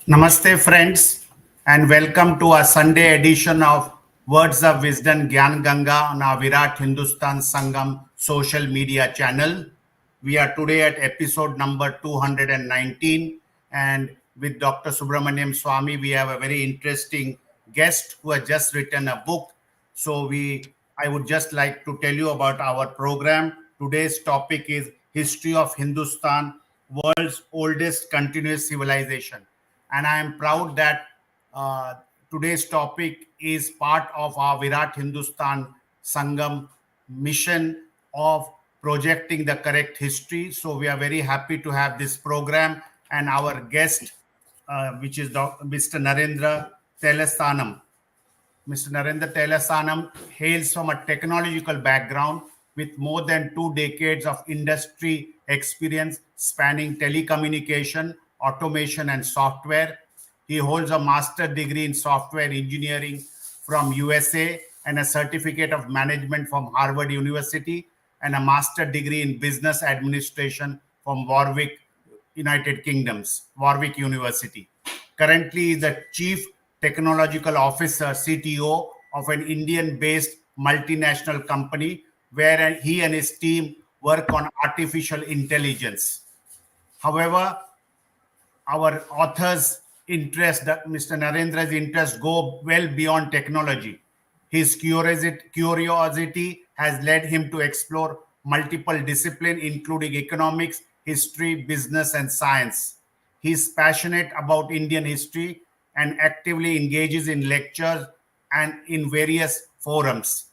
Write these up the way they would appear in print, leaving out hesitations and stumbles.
Namaste, friends, and welcome to a Sunday edition of Words of Wisdom Gyan Ganga on our Virat Hindustan Sangam social media channel. We are today at episode number 219, and with Dr. Subramaniam Swamy, we have a very interesting guest who has just written a book. I would just like to tell you about our program. Today's topic is History of Hindustan, World's Oldest Continuous Civilization. And I am proud that today's topic is part of our Virat Hindustan Sangam mission of projecting the correct history. So we are very happy to have this program and our guest, which is Mr. Narendran Tillaisthanam. Mr. Narendran Tillaisthanam hails from a technological background with more than 2 decades of industry experience spanning telecommunication, automation, and software. He holds a master's degree in software engineering from USA and a certificate of management from Harvard University and a master's degree in business administration from Warwick, United Kingdom's Warwick University. Currently, he is the Chief Technological Officer, CTO, of an Indian-based multinational company where he and his team work on artificial intelligence. However, our author's interest, Mr. Narendra's interest, go well beyond technology. His curiosity has led him to explore multiple disciplines, including economics, history, business, and science. He is passionate about Indian history and actively engages in lectures and in various forums.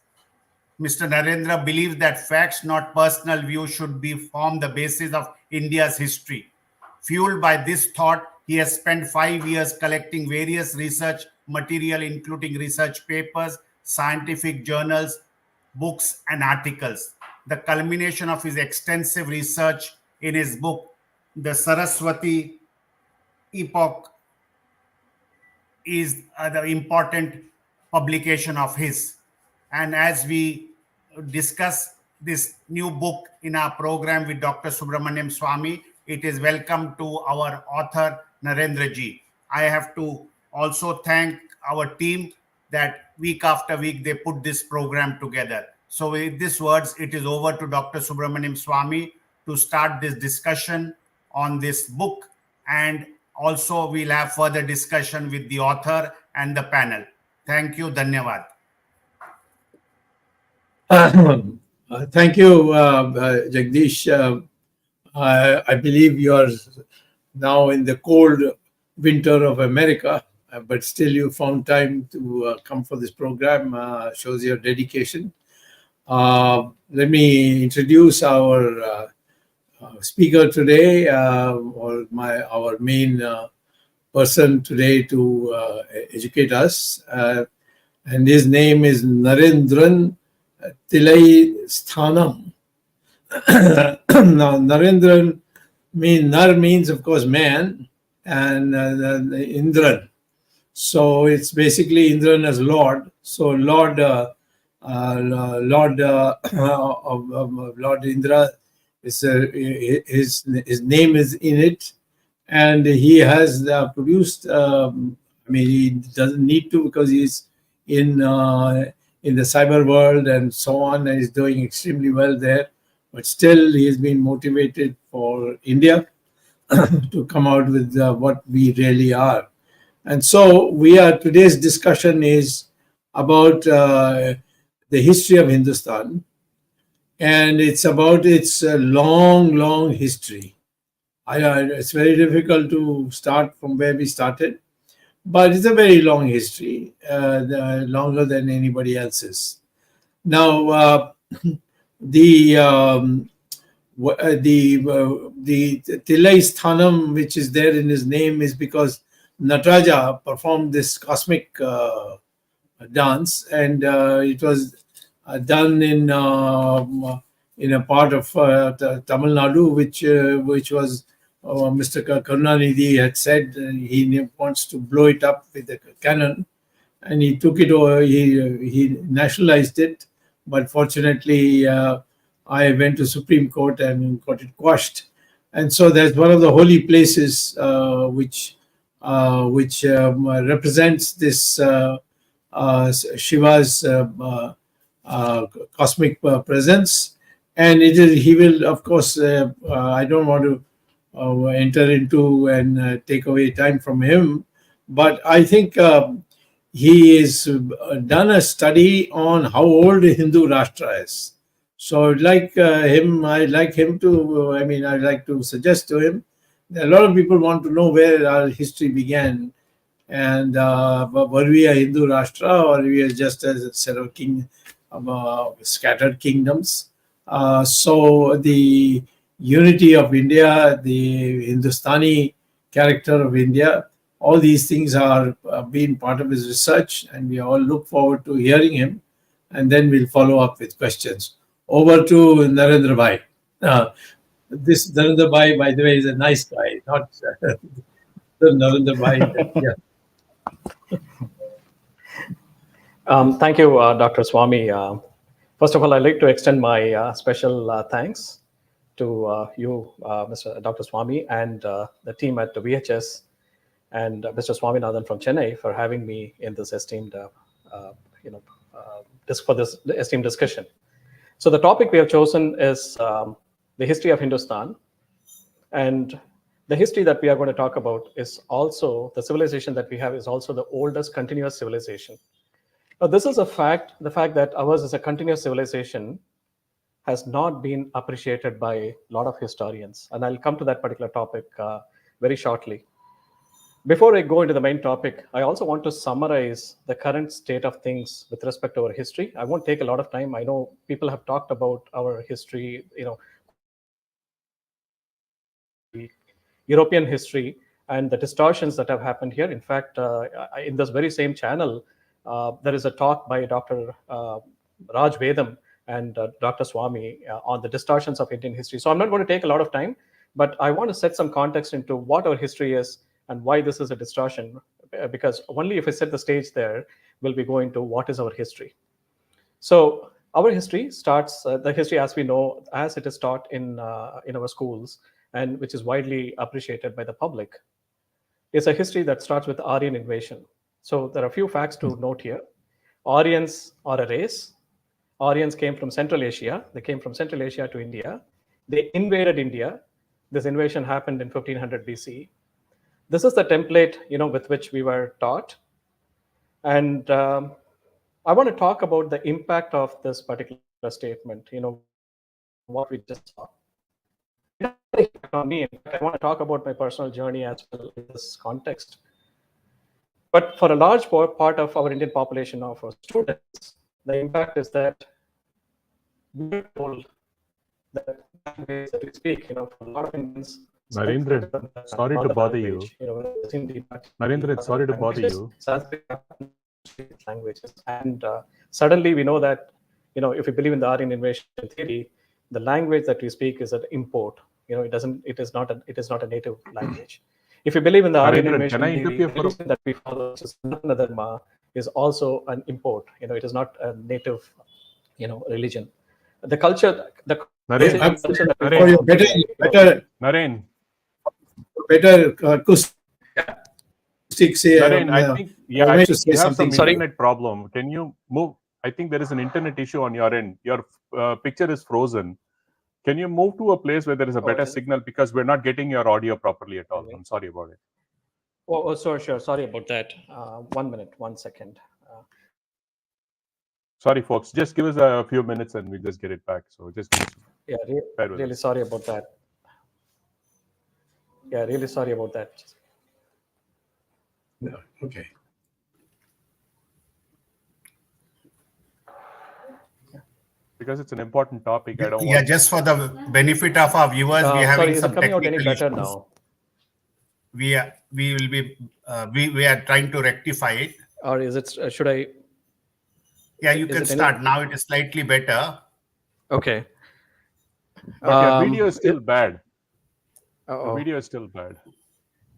Mr. Narendra believes that facts, not personal views, should form the basis of India's history. Fueled by this thought, he has spent 5 years collecting various research material, including research papers, scientific journals, books, and articles. The culmination of his extensive research in his book, The Saraswati Epoch, is the important publication of his. And as we discuss this new book in our program with Dr. Subramaniam Swamy, it is welcome to our author, Narendra ji. I have to also thank our team that week after week they put this program together. So with these words, it is over to Dr. Subramaniam Swamy to start this discussion on this book. And also we'll have further discussion with the author and the panel. Thank you. Dhanyavad. Thank you, Jagdish. I believe you are now in the cold winter of America, but still you found time to come for this program. Shows your dedication. Let me introduce our speaker today, or our main person today to educate us. And his name is Narendran Tillaisthanam. Now, Narendran means, of course, man, and Indran. So it's basically Indran as Lord. So Lord Indra is his name is in it, and he has produced. He doesn't need to because he's in the cyber world and so on, and he's doing extremely well there. But still, he has been motivated for India to come out with what we really are. And so today's discussion is about the history of Hindustan. And it's about its long history. It's very difficult to start from where we started, but it's a very long history, longer than anybody else's. Now, the Tillaisthanam, which is there in his name, is because Nataraja performed this cosmic dance, and it was done in a part of Tamil Nadu, which was Mr. Karunanidhi had said he wants to blow it up with a cannon, and he took it over. He nationalized it. But fortunately, I went to Supreme Court and got it quashed. And so that's one of the holy places which which represents this Shiva's cosmic presence. And he will, of course, I don't want to enter into and take away time from him, but I think he has done a study on how old Hindu Rashtra is. So I'd like him to, I'd like to suggest to him, a lot of people want to know where our history began. And were we a Hindu Rashtra, or we are just a set of scattered kingdoms? So the unity of India, the Hindustani character of India, all these things are being part of his research, and we all look forward to hearing him. And then we'll follow up with questions. Over to Narendra Bhai. This Narendra Bhai, by the way, is a nice guy, not the Narendra Bhai. Yeah. Thank you, Dr. Swamy. First of all, I'd like to extend my special thanks to you, Mr. Dr. Swamy, and the team at the VHS, and Mr. Swaminathan from Chennai for having me in this esteemed, for this esteemed discussion. So the topic we have chosen is the history of Hindustan, and the history that we are going to talk about is also the civilization that we have is also the oldest continuous civilization. Now, this is a fact. The fact that ours is a continuous civilization has not been appreciated by a lot of historians, and I'll come to that particular topic very shortly. Before I go into the main topic, I also want to summarize the current state of things with respect to our history. I won't take a lot of time. I know people have talked about our history, European history, and the distortions that have happened here. In fact, in this very same channel, there is a talk by Dr. Raj Vedam and Dr. Swamy on the distortions of Indian history. So I'm not going to take a lot of time, but I want to set some context into what our history is and why this is a distortion, because only if I set the stage there will we go into what is our history. So our history starts, the history as we know, as it is taught in our schools, and which is widely appreciated by the public, is a history that starts with Aryan invasion. So there are a few facts to note here. Aryans are a race. Aryans came from Central Asia. They came from Central Asia to India. They invaded India. This invasion happened in 1500 BC. This is the template, with which we were taught. And I want to talk about the impact of this particular statement, what we just saw. It had an impact on me. In fact, I want to talk about my personal journey as well in this context. But for a large part of our Indian population, of our students, the impact is that we're told that language that we speak, for a lot of Indians. Narendran, sorry to bother you. Narendran, sorry to bother you. Languages. And suddenly we know that, if we believe in the Aryan invasion theory, the language that we speak is an import. It is not a native language. If you believe in the Aryan invasion theory, the religion that we follow, which is dharma, is also an import. It is not a native, religion. The culture, the Naren, culture that we follow, better acoustics. Naren, I think you have some Sorry. internet problem. Can you move? I think there is an internet issue on your end. Your picture is frozen. Can you move to a place where there is a better signal, because we're not getting your audio properly at all? I'm sorry about it. Oh, sure. Sorry about that. 1 minute, 1 second. Sorry, folks. Just give us a few minutes and we'll just get it back. So just really sorry about that. Yeah, really sorry about that. No, okay. Because it's an important topic, I don't want. Yeah, just for the benefit of our viewers, we are having some coming out any better issues. now? We are trying to rectify it. Or is it? Should I? Yeah, you can start now. It is slightly better. Okay. But your video is still bad. Uh-oh. The video is still bad.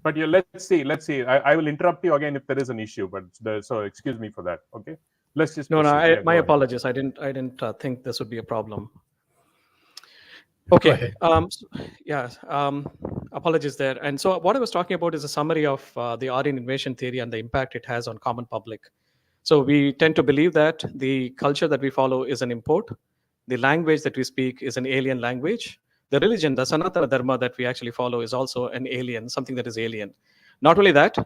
But let's see. I will interrupt you again if there is an issue. But so excuse me for that. Okay. Let's just my apologies. I didn't think this would be a problem. Okay. ahead. Yeah. Apologies there. And so what I was talking about is a summary of the Aryan invasion theory and the impact it has on common public. So we tend to believe that the culture that we follow is an import. The language that we speak is an alien language. The religion, the Sanatana Dharma that we actually follow is also an alien, something that is alien. Not only that,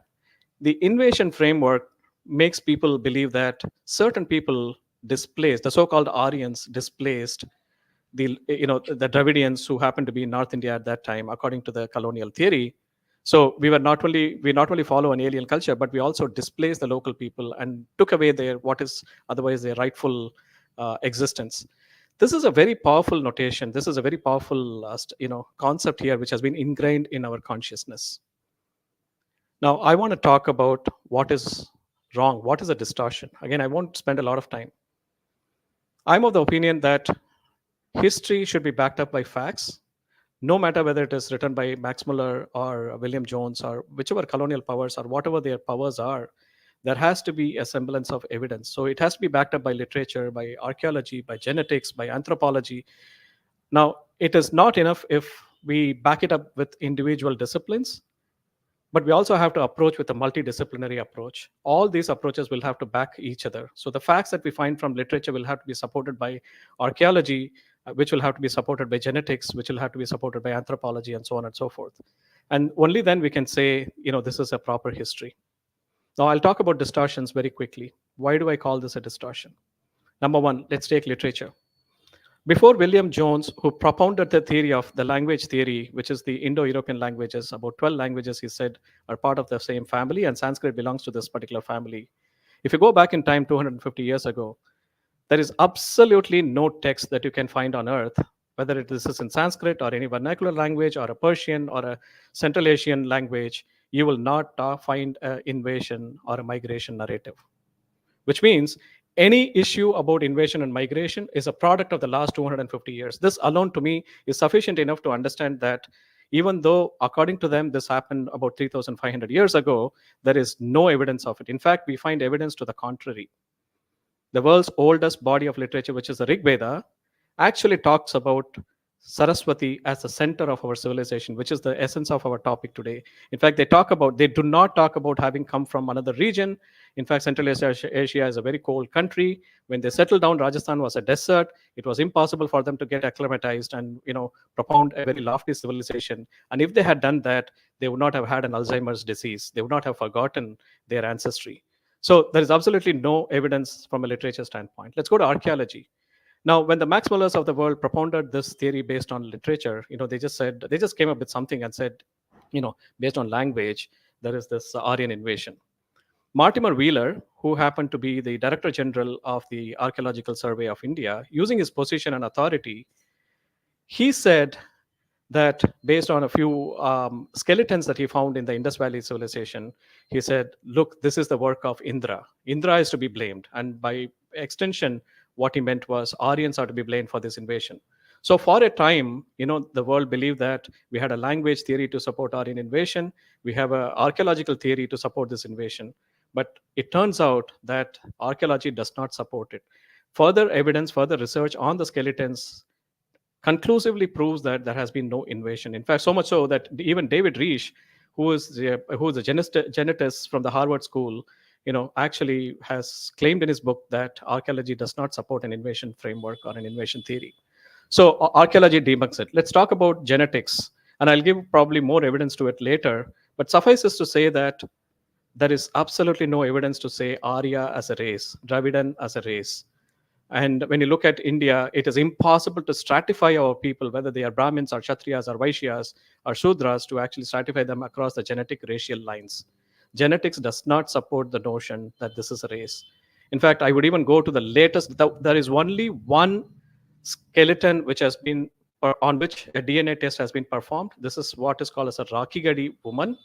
the invasion framework makes people believe that certain people displaced, the so-called Aryans displaced the Dravidians who happened to be in North India at that time, according to the colonial theory. So we not only follow an alien culture, but we also displace the local people and took away their what is otherwise their rightful existence. This is a very powerful notation. This is a very powerful concept here, which has been ingrained in our consciousness. Now, I want to talk about what is wrong. What is a distortion? Again, I won't spend a lot of time. I'm of the opinion that history should be backed up by facts, no matter whether it is written by Max Muller or William Jones or whichever colonial powers or whatever their powers are. There has to be a semblance of evidence. So it has to be backed up by literature, by archaeology, by genetics, by anthropology. Now, it is not enough if we back it up with individual disciplines, but we also have to approach with a multidisciplinary approach. All these approaches will have to back each other. So the facts that we find from literature will have to be supported by archaeology, which will have to be supported by genetics, which will have to be supported by anthropology, and so on and so forth. And only then we can say, this is a proper history. Now, I'll talk about distortions very quickly. Why do I call this a distortion? Number one, let's take literature. Before William Jones, who propounded the theory of the language theory, which is the Indo-European languages, about 12 languages, he said, are part of the same family, and Sanskrit belongs to this particular family. If you go back in time 250 years ago, there is absolutely no text that you can find on earth, whether this is in Sanskrit or any vernacular language or a Persian or a Central Asian language, you will not find an invasion or a migration narrative, which means any issue about invasion and migration is a product of the last 250 years. This alone to me is sufficient enough to understand that even though according to them this happened about 3,500 years ago, there is no evidence of it. In fact, we find evidence to the contrary. The world's oldest body of literature, which is the Rig Veda, actually talks about Saraswati as the center of our civilization, which is the essence of our topic today. In fact, they do not talk about having come from another region. In fact, Central Asia is a very cold country. When they settled down, Rajasthan was a desert. It was impossible for them to get acclimatized and propound a very lofty civilization. And if they had done that, they would not have had an Alzheimer's disease. They would not have forgotten their ancestry. So there is absolutely no evidence from a literature standpoint. Let's go to archaeology. Now, when the Max Mullers of the world propounded this theory based on literature, they just came up with something and said, based on language, there is this Aryan invasion. Mortimer Wheeler, who happened to be the Director General of the Archaeological Survey of India, using his position and authority, he said that based on a few skeletons that he found in the Indus Valley civilization, he said, look, this is the work of Indra. Indra is to be blamed. And by extension, what he meant was Aryans are to be blamed for this invasion. So for a time, the world believed that we had a language theory to support Aryan invasion. We have an archaeological theory to support this invasion. But it turns out that archaeology does not support it. Further evidence, further research on the skeletons conclusively proves that there has been no invasion. In fact, so much so that even David Reich, who is a genetist from the Harvard School, actually has claimed in his book that archaeology does not support an invasion framework or an invasion theory. So archaeology debunks it. Let's talk about genetics, and I'll give probably more evidence to it later. But suffices to say that there is absolutely no evidence to say Arya as a race, Dravidian as a race. And when you look at India, it is impossible to stratify our people, whether they are Brahmins or Kshatriyas or Vaishyas or Shudras, to actually stratify them across the genetic racial lines. Genetics does not support the notion that this is a race. In fact, I would even go to the latest. There is only one skeleton which has been, or on which a DNA test has been performed. This is what is called as a Rakhigarhi woman.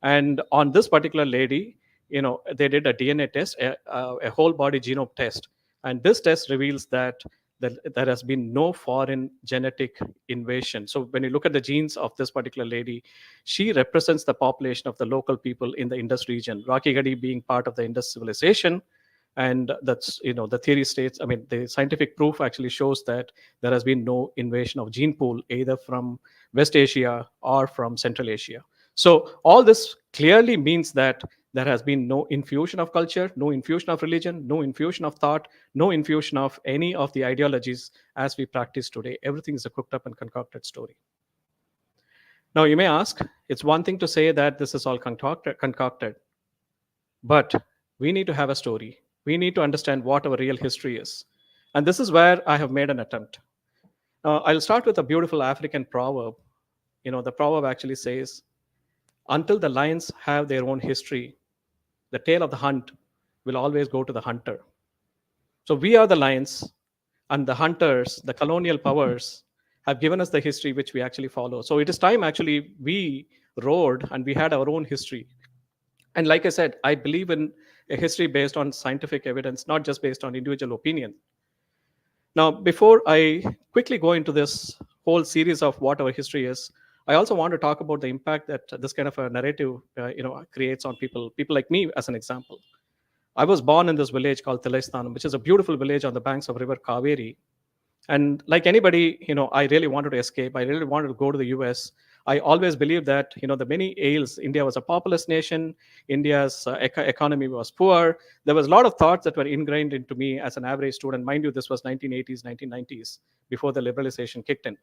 And on this particular lady, they did a DNA test, a whole body genome test. And this test reveals that there has been no foreign genetic invasion. So when you look at the genes of this particular lady, she represents the population of the local people in the Indus region, Rakhigarhi being part of the Indus civilization. And that's, the theory states, the scientific proof actually shows that there has been no invasion of gene pool either from West Asia or from Central Asia. So all this clearly means that there has been no infusion of culture, no infusion of religion, no infusion of thought, no infusion of any of the ideologies as we practice today. Everything is a cooked up and concocted story. Now, you may ask, it's one thing to say that this is all concocted, but we need to have a story. We need to understand what our real history is. And this is where I have made an attempt. I'll start with a beautiful African proverb. The proverb actually says, until the lions have their own history, the tail of the hunt will always go to the hunter. So we are the lions, and the hunters, the colonial powers, have given us the history which we actually follow. So it is time actually we roared and we had our own history. And like I said, I believe in a history based on scientific evidence, not just based on individual opinion. Now, before I quickly go into this whole series of what our history is, I also want to talk about the impact that this kind of a narrative, creates on people like me, as an example. I was born in this village called Tillaisthanam, which is a beautiful village on the banks of River Kaveri. And like anybody, I really wanted to escape. I really wanted to go to the US. I always believed that, the many ails, India was a populous nation, India's economy was poor. There was a lot of thoughts that were ingrained into me as an average student. Mind you, this was 1980s, 1990s, before the liberalization kicked in.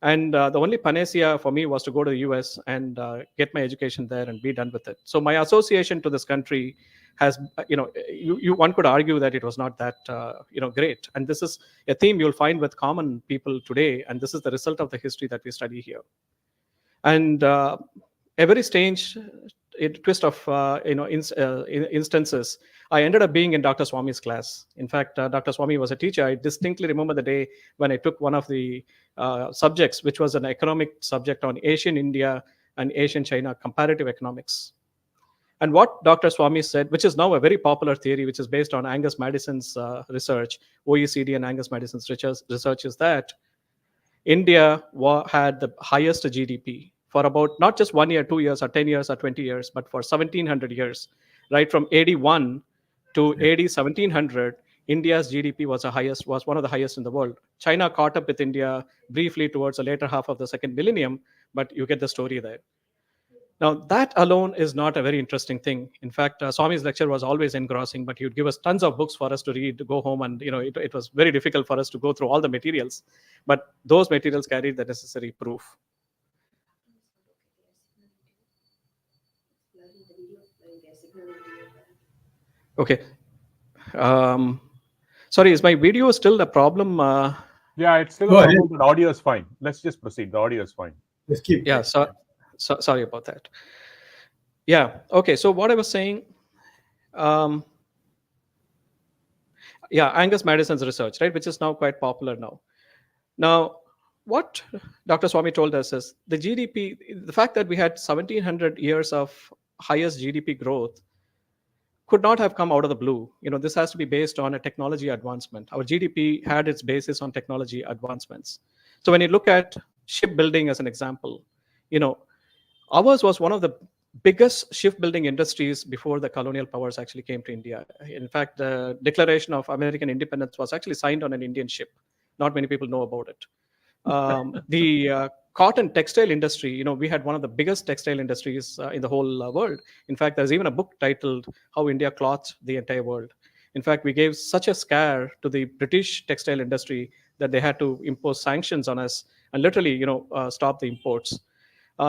And the only panacea for me was to go to the US and get my education there and be done with it. So my association to this country has, one could argue that it was not that, great. And this is a theme you'll find with common people today. And this is the result of the history that we study here. And a very strange twist of, instances, I ended up being in Dr. Swamy's class. In fact, Dr. Swamy was a teacher. I distinctly remember the day when I took one of the subjects, which was an economic subject on Asian India and Asian China comparative economics. And what Dr. Swamy said, which is now a very popular theory, which is based on Angus Madison's research, OECD and Angus Madison's research, is that India had the highest GDP for about not just 1 year, 2 years, or 10 years, or 20 years, but for 1700 years. Right from AD 1 to AD 1700, India's GDP was one of the highest in the world. China caught up with India briefly towards the later half of the second millennium, but you get the story there. Now, that alone is not a very interesting thing. In fact, Swamy's lecture was always engrossing, but he would give us tons of books for us to read, to go home, and it was very difficult for us to go through all the materials. But those materials carried the necessary proof. Okay. Sorry, is my video still a problem? Yeah, it's still a problem, but audio is fine. Let's just proceed. The audio is fine. Let's keep. Yeah, so sorry about that. Yeah, okay, so what I was saying, Angus Madison's research, right, which is now quite popular now. Now, what Dr. Swamy told us is the GDP, the fact that we had 1700 years of highest GDP growth could not have come out of the blue. This has to be based on a technology advancement. Our GDP had its basis on technology advancements. So when you look at shipbuilding as an example, ours was one of the biggest shipbuilding industries before the colonial powers actually came to India. In fact, the Declaration of American Independence was actually signed on an Indian ship. Not many people know about it. The cotton textile industry, we had one of the biggest textile industries in the whole world. In fact, there's even a book titled How India Clothed the Entire World. In fact, we gave such a scare to the British textile industry that they had to impose sanctions on us and literally, stop the imports.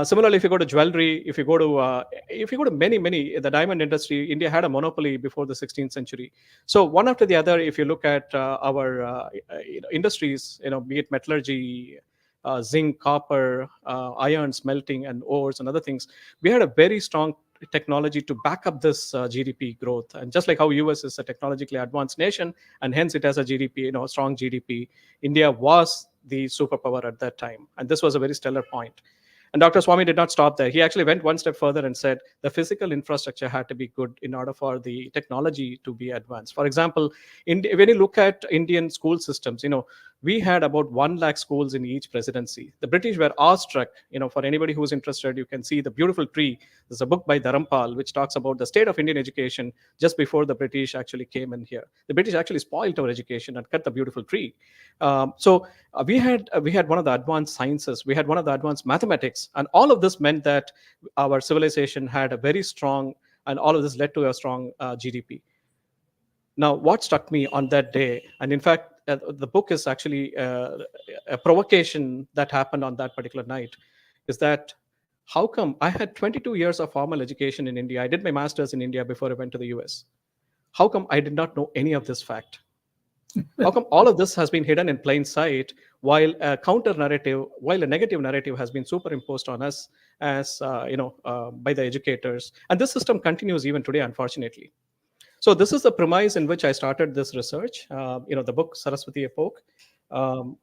Similarly, if you go to jewelry, if you go to many, the diamond industry, India had a monopoly before the 16th century. So one after the other, if you look at our industries, be it metallurgy, zinc, copper, iron smelting, and ores and other things, we had a very strong technology to back up this GDP growth. And just like how US is a technologically advanced nation, and hence it has a GDP, strong GDP, India was the superpower at that time. And this was a very stellar point. And Dr. Swamy did not stop there. He actually went one step further and said the physical infrastructure had to be good in order for the technology to be advanced. For example, when you look at Indian school systems, we had about 1 lakh schools in each presidency. The British were awestruck. For anybody who's interested, you can see the beautiful tree. There's a book by Dharampal which talks about the state of Indian education just before the British actually came in here. The British actually spoiled our education and cut the beautiful tree. We had one of the advanced sciences. We had one of the advanced mathematics, and all of this meant that our civilization had a very strong, and all of this led to a strong GDP. Now, what struck me on that day, and in fact, the book is actually a provocation that happened on that particular night, is that how come I had 22 years of formal education in India? I did my master's in India before I went to the US. How come I did not know any of this fact? How come all of this has been hidden in plain sight while a counter narrative, while a negative narrative has been superimposed on us as, by the educators? And this system continues even today, unfortunately. So this is the premise in which I started this research. The book Saraswati Epoch.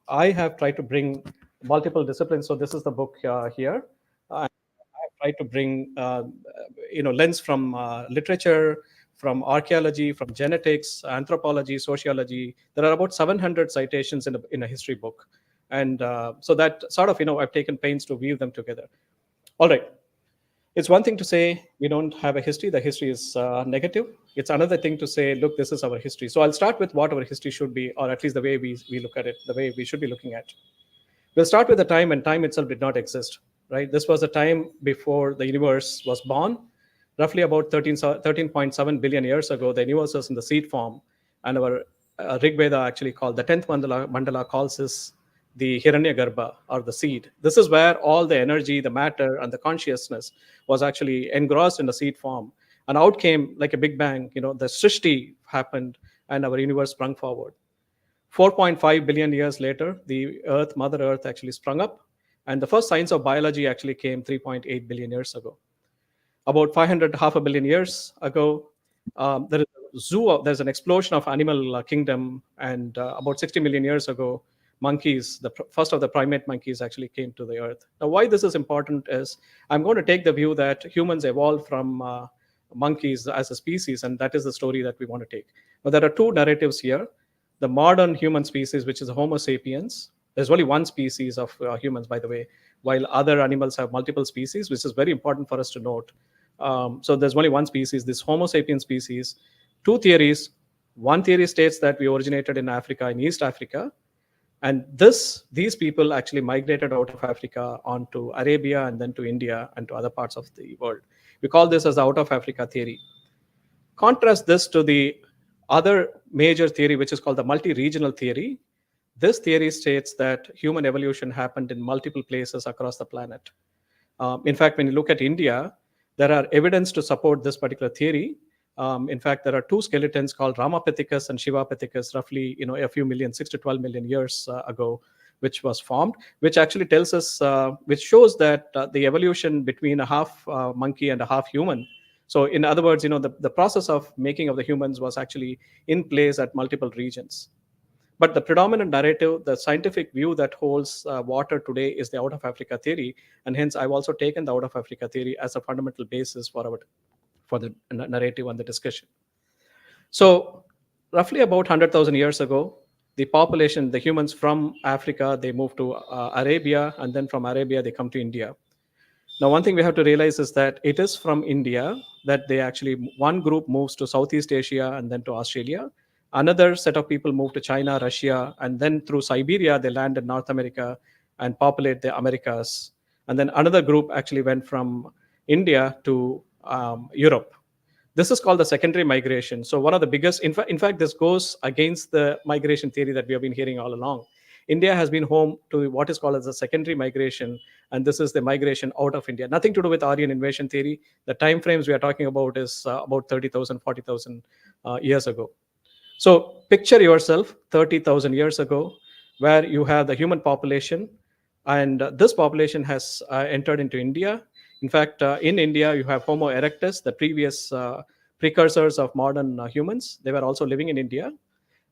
I have tried to bring multiple disciplines. So this is the book here. I have tried to bring lens from literature, from archaeology, from genetics, anthropology, sociology. There are about 700 citations in a history book, and so that sort of I've taken pains to weave them together. All right. It's one thing to say we don't have a history, the history is negative. It's another thing to say, look, this is our history. So I'll start with what our history should be, or at least the way we look at it, the way we should be looking at. We'll start with the time when time itself did not exist, right? This was a time before the universe was born. Roughly about 13.7 billion years ago, the universe was in the seed form, and our Rig Veda actually called, the 10th mandala calls this the Hiranyagarbha, or the seed. This is where all the energy, the matter, and the consciousness was actually engrossed in the seed form. And out came, like a big bang, the Srishti happened, and our universe sprung forward. 4.5 billion years later, the Earth, Mother Earth, actually sprung up, and the first signs of biology actually came 3.8 billion years ago. About 500, half a billion years ago, there's an explosion of animal kingdom, and about 60 million years ago, monkeys, the first of the primate monkeys, actually came to the Earth. Now, why this is important is I'm going to take the view that humans evolved from monkeys as a species, and that is the story that we want to take. But there are two narratives here. The modern human species, which is Homo sapiens. There's only one species of humans, by the way, while other animals have multiple species, which is very important for us to note. So there's only one species, this Homo sapiens species. Two theories. One theory states that we originated in Africa, in East Africa. And these people actually migrated out of Africa onto Arabia, and then to India and to other parts of the world. We call this as the out of Africa theory. Contrast this to the other major theory, which is called the multi-regional theory. This theory states that human evolution happened in multiple places across the planet. In fact, when you look at India, there are evidence to support this particular theory. In fact, there are two skeletons called Ramapithecus and Shivapithecus, roughly, a few million, 6 to 12 million years ago, which was formed, which actually tells us, which shows that the evolution between a half monkey and a half human. So in other words, the process of making of the humans was actually in place at multiple regions. But the predominant narrative, the scientific view that holds water today, is the out of Africa theory. And hence, I've also taken the out of Africa theory as a fundamental basis for the narrative and the discussion. So roughly about 100,000 years ago, the population, the humans from Africa, they moved to Arabia, and then from Arabia, they come to India. Now, one thing we have to realize is that it is from India that one group moves to Southeast Asia and then to Australia. Another set of people move to China, Russia, and then through Siberia, they land in North America and populate the Americas. And then another group actually went from India to Europe. This is called the secondary migration. So one of the biggest, in fact, this goes against the migration theory that we have been hearing all along. India has been home to what is called as a secondary migration, and this is the migration out of India. Nothing to do with Aryan invasion theory. The time frames we are talking about is about 30,000, 40,000 years ago. So picture yourself 30,000 years ago, where you have the human population, and this population has entered into India. In fact, in India, you have Homo erectus, the previous precursors of modern humans. They were also living in India.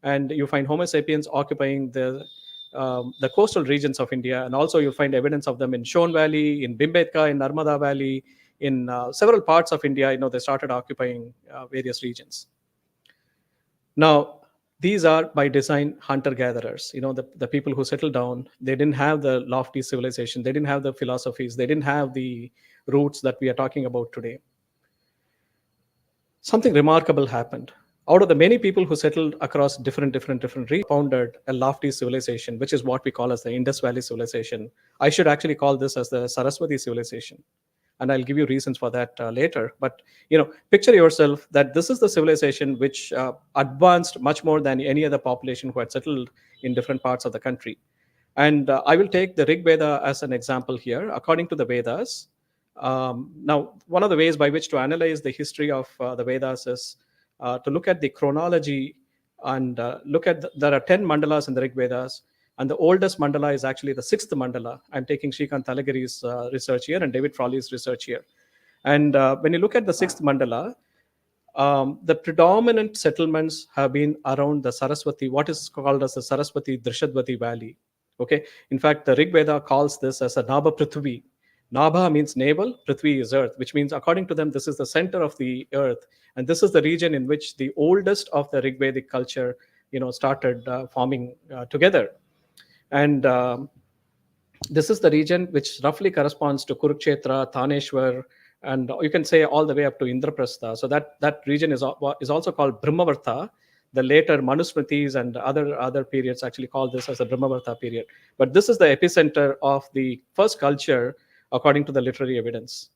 And you find Homo sapiens occupying the coastal regions of India. And also you find evidence of them in Shon Valley, in Bhimbetka, in Narmada Valley, in several parts of India. They started occupying various regions. Now, These are by design hunter-gatherers. The people who settled down, they didn't have the lofty civilization, they didn't have the philosophies, they didn't have the roots that we are talking about today. Something remarkable happened. Out of the many people who settled across different regions, founded a lofty civilization, which is what we call as the Indus Valley civilization. I should actually call this as the Saraswati civilization, and I'll give you reasons for that later. But picture yourself that this is the civilization which advanced much more than any other population who had settled in different parts of the country. And I will take the Rig Veda as an example here. According to the Vedas, now one of the ways by which to analyze the history of the Vedas is to look at the chronology and look at there are 10 mandalas in the Rig Vedas, and the oldest mandala is actually the 6th mandala. I'm taking Shrikant Talagiri's research here and David Frawley's research here. And when you look at the 6th mandala, the predominant settlements have been around the Saraswati, what is called as the Saraswati Drishadvati Valley. Okay, in fact, the Rig Veda calls this as a Nabha Prithvi. Nabha means navel, Prithvi is earth, which means according to them, this is the center of the earth. And this is the region in which the oldest of the Rig Vedic culture, started forming together. And this is the region which roughly corresponds to Kurukshetra, Taneshwar, and you can say all the way up to Indraprastha. So that region is also called Brahmavarta. The later Manusmritis and other periods actually call this as the Brahmavarta period. But this is the epicenter of the first culture according to the literary evidence.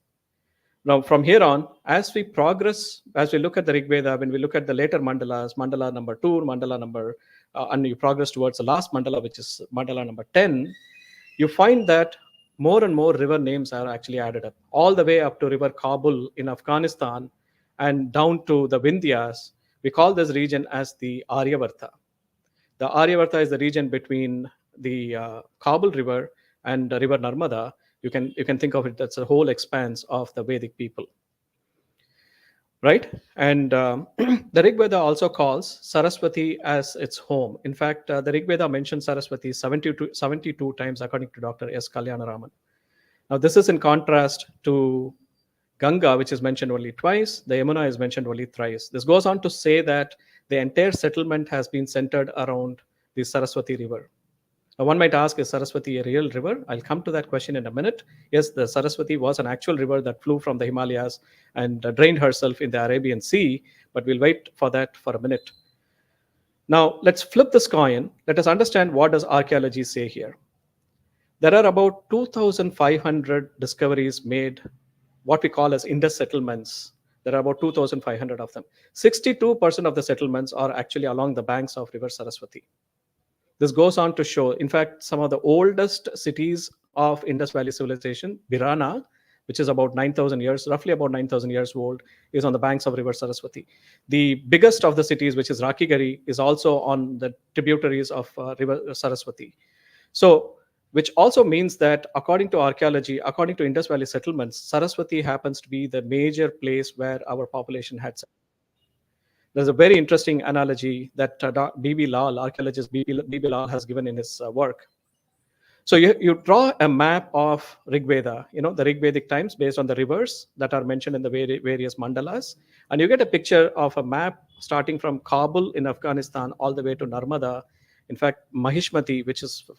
Now, from here on, as we progress, as we look at the Rig Veda, when we look at the later mandalas, mandala number 2, mandala number, and you progress towards the last mandala, which is mandala number 10, you find that more and more river names are actually added up, all the way up to River Kabul in Afghanistan and down to the Vindhyas. We call this region as the Aryavarta. The Aryavarta is the region between the Kabul River and the River Narmada. You can think of it, that's a whole expanse of the Vedic people, right? And the Rig Veda also calls Saraswati as its home. In fact, the Rig Veda mentions Saraswati 72 times according to Dr. S. Kalyanaraman. Now, this is in contrast to Ganga, which is mentioned only twice. The Yamuna is mentioned only thrice. This goes on to say that the entire settlement has been centered around the Saraswati River. Now, one might ask, is Saraswati a real river? I'll come to that question in a minute. Yes, the Saraswati was an actual river that flew from the Himalayas and drained herself in the Arabian Sea, but we'll wait for that for a minute. Now, let's flip this coin. Let us understand what does archaeology say here. There are about 2,500 discoveries made, what we call as Indus settlements. There are about 2,500 of them. 62% of the settlements are actually along the banks of River Saraswati. This goes on to show, in fact, some of the oldest cities of Indus Valley civilization, Vimana, which is about 9,000 years, roughly about 9,000 years old, is on the banks of River Saraswati. The biggest of the cities, which is Rakigari, is also on the tributaries of River Saraswati. So, which also means that according to archaeology, according to Indus Valley settlements, Saraswati happens to be the major place where our population had settled. There's a very interesting analogy that B.B. Lal, archaeologist B.B. Lal has given in his work. So you draw a map of Rig Veda, the Rig Vedic times based on the rivers that are mentioned in the various mandalas. And you get a picture of a map starting from Kabul in Afghanistan all the way to Narmada. In fact, Mahishmati, which is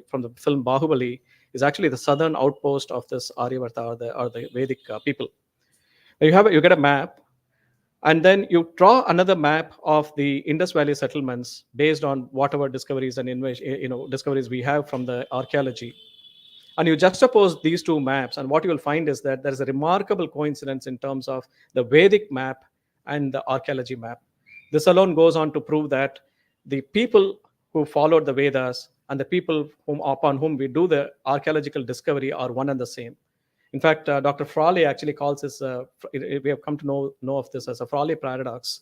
from the film Bahubali, is actually the southern outpost of this Aryavarta or the Vedic people. Now you get a map. And then you draw another map of the Indus Valley settlements based on whatever discoveries and discoveries we have from the archaeology. And you juxtapose these two maps, and what you will find is that there is a remarkable coincidence in terms of the Vedic map and the archaeology map. This alone goes on to prove that the people who followed the Vedas and the people upon whom we do the archaeological discovery are one and the same. In fact, Dr. Frawley actually calls this, we have come to know of this as a Frawley paradox,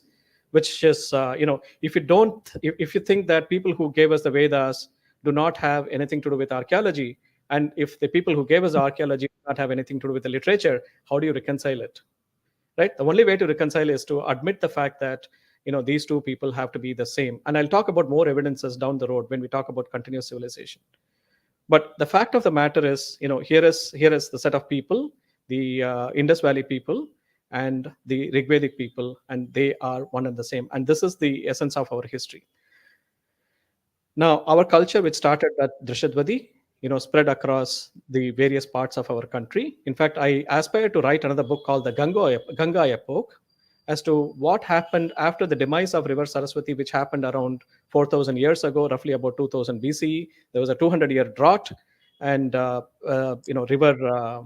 which is, if you think that people who gave us the Vedas do not have anything to do with archaeology, and if the people who gave us the archaeology do not have anything to do with the literature, how do you reconcile it? Right? The only way to reconcile is to admit the fact that these two people have to be the same. And I'll talk about more evidences down the road when we talk about continuous civilization. But the fact of the matter is, here is the set of people, the Indus Valley people and the Rigvedic people, and they are one and the same. And this is the essence of our history. Now, our culture, which started at Drishadwadi, spread across the various parts of our country. In fact, I aspire to write another book called the Ganga Epoch, as to what happened after the demise of River Saraswati, which happened around 4,000 years ago, roughly about 2000 BCE. There was a 200-year drought, and river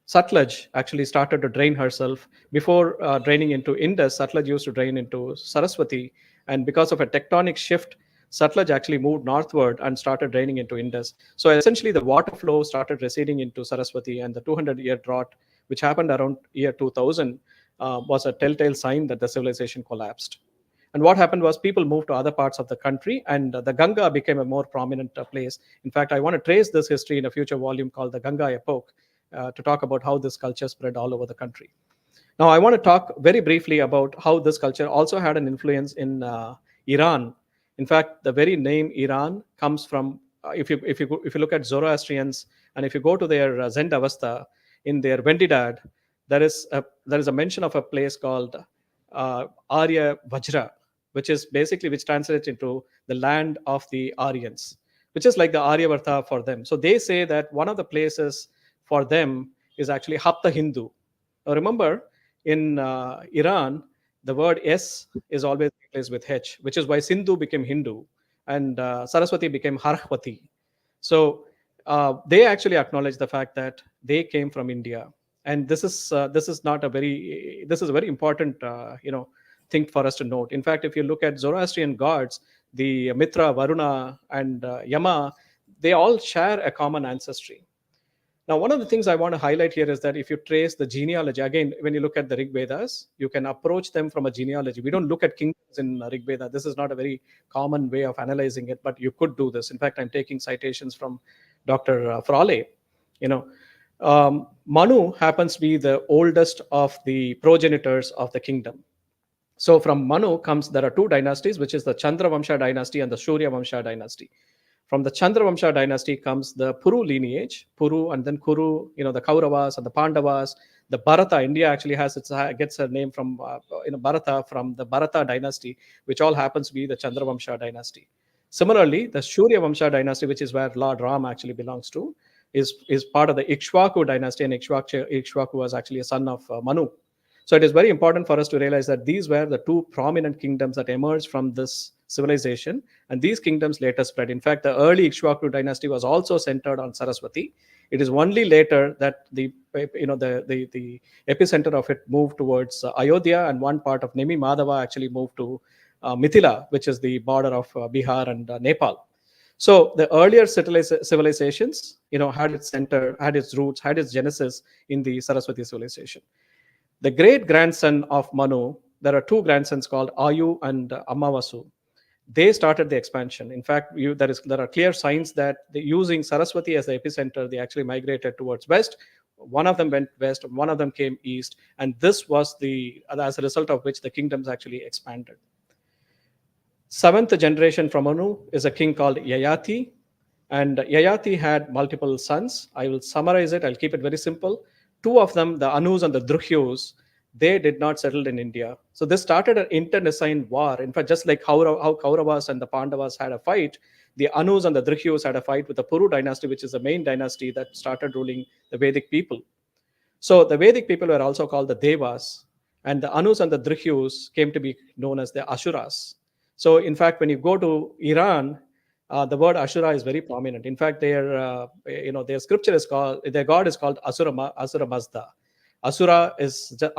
Sutlej actually started to drain herself. Before draining into Indus, Sutlej used to drain into Saraswati, and because of a tectonic shift, Sutlej actually moved northward and started draining into Indus. So essentially, the water flow started receding into Saraswati, and the 200-year drought, which happened around year 2000, was a telltale sign that the civilization collapsed. And what happened was people moved to other parts of the country, and the Ganga became a more prominent place. In fact, I want to trace this history in a future volume called the Ganga Epoch, to talk about how this culture spread all over the country. Now, I want to talk very briefly about how this culture also had an influence in Iran. In fact, the very name Iran comes from, if you look at Zoroastrians, and if you go to their Zend Avesta, in their Vendidad, there is a mention of a place called Arya Vajra, which translates into the land of the Aryans, which is like the Aryavarta for them. So they say that one of the places for them is actually Hapta Hindu. Now remember, in Iran, the word S is always replaced with H, which is why Sindhu became Hindu and Saraswati became Harhwati. So they actually acknowledge the fact that they came from India, and this is a very important thing for us to note. In fact, if you look at Zoroastrian gods, the Mitra, Varuna, and Yama, they all share a common ancestry. Now, one of the things I want to highlight here is that if you trace the genealogy, again, when you look at the Rig Vedas, you can approach them from a genealogy. We don't look at kingdoms in Rig Veda. This is not a very common way of analyzing it, but you could do this. In fact, I'm taking citations from Dr. Frawley. Manu happens to be the oldest of the progenitors of the kingdom. So from Manu there are two dynasties, which is the Chandra Vamsha dynasty and the Shurya Vamsha dynasty. From the Chandra Vamsha dynasty comes the Puru lineage, Puru and then Kuru, the Kauravas and the Pandavas. The Bharata, India actually gets a name from Bharata, from the Bharata dynasty, which all happens to be the Chandra Vamsha dynasty. Similarly, the Shurya Vamsha dynasty, which is where Lord Ram actually belongs to, is part of the Ikshvaku dynasty, and Ikshvaku was actually a son of Manu. So it is very important for us to realize that these were the two prominent kingdoms that emerged from this civilization, and these kingdoms later spread. In fact, the early Ikshvaku dynasty was also centered on Saraswati. It is only later that the epicenter of it moved towards Ayodhya, and one part of Nemi Madhava actually moved to Mithila, which is the border of Bihar and Nepal. So the earlier civilizations, had its center, had its roots, had its genesis in the Saraswati civilization. The great grandson of Manu, there are two grandsons called Ayu and Amavasu. They started the expansion. In fact, there are clear signs that using Saraswati as the epicenter, they actually migrated towards west. One of them went west, one of them came east, and this was as a result of which the kingdoms actually expanded. Seventh generation from Manu is a king called Yayati, and Yayati had multiple sons. I will summarize it. I'll keep it very simple. Two of them, the Anus and the Druhyus, they did not settle in India. So this started an internecine war. In fact, just like how Kauravas and the Pandavas had a fight, the Anus and the Druhyus had a fight with the Puru dynasty, which is the main dynasty that started ruling the Vedic people. So the Vedic people were also called the Devas, and the Anus and the Druhyus came to be known as the Asuras. So in fact, when you go to Iran, the word Ashura is very prominent. In fact, their scripture is called, their god is called Asura Mazda. Asura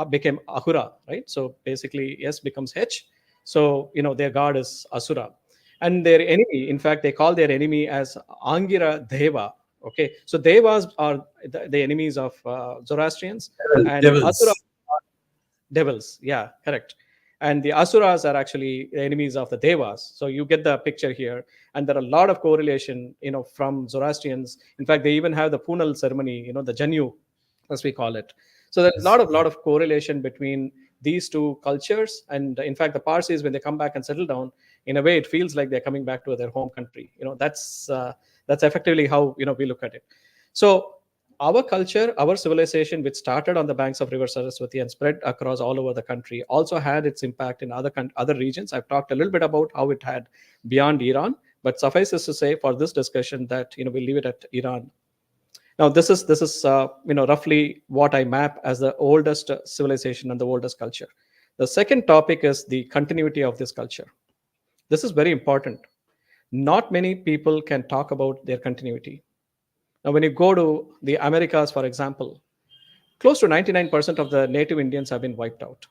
became Ahura, right? So basically, S becomes H. So their god is Asura, and their enemy, in fact, they call their enemy as Angira Deva. Okay, so Devas are the enemies of Zoroastrians, and Asura are devils. Yeah, correct. And the Asuras are actually the enemies of the Devas. So you get the picture here. And there are a lot of correlation, from Zoroastrians. In fact, they even have the Punal ceremony, the Janyu, as we call it. So there's a lot of correlation between these two cultures. And in fact, the Parsis, when they come back and settle down, in a way, it feels like they're coming back to their home country. That's effectively how, we look at it. So our culture, our civilization, which started on the banks of River Saraswati and spread across all over the country, also had its impact in other regions. I've talked a little bit about how it had beyond Iran, but suffices to say for this discussion that we'll leave it at Iran. Now, this is roughly what I map as the oldest civilization and the oldest culture. The second topic is the continuity of this culture. This is very important. Not many people can talk about their continuity. Now, when you go to the Americas, for example, close to 99% of the native Indians have been wiped out.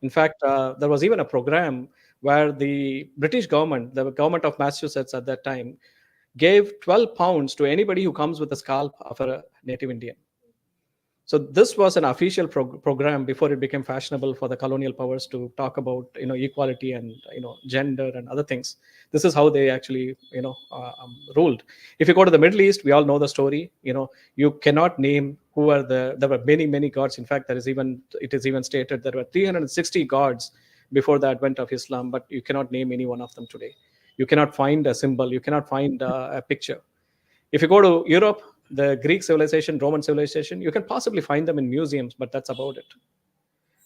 In fact, there was even a program where the British government, the government of Massachusetts at that time, gave 12 pounds to anybody who comes with a scalp of a native Indian. So this was an official program before it became fashionable for the colonial powers to talk about equality and gender and other things. This is how they actually ruled. If you go to the Middle East, we all know the story. You cannot name who are there were many gods. In fact, it is even stated there were 360 gods before the advent of Islam, but you cannot name any one of them today. You cannot find a symbol. You cannot find a picture. If you go to Europe, the Greek civilization, Roman civilization, you can possibly find them in museums, but that's about it.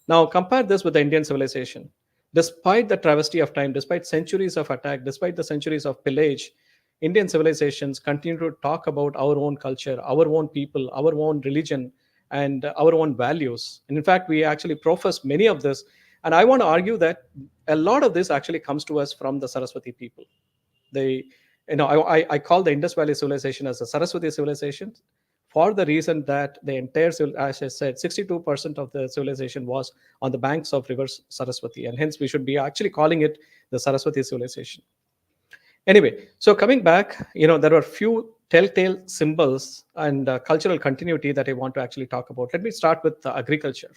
Now, compare this with the Indian civilization. Despite the travesty of time, despite centuries of attack, despite the centuries of pillage, Indian civilizations continue to talk about our own culture, our own people, our own religion, and our own values. And in fact, we actually profess many of this. And I want to argue that a lot of this actually comes to us from the Saraswati people. I call the Indus Valley civilization as the Saraswati civilization for the reason that the entire, as I said, 62% of the civilization was on the banks of River Saraswati, and hence we should be actually calling it the Saraswati civilization. Anyway, so coming back, there were few telltale symbols and cultural continuity that I want to actually talk about. Let me start with agriculture.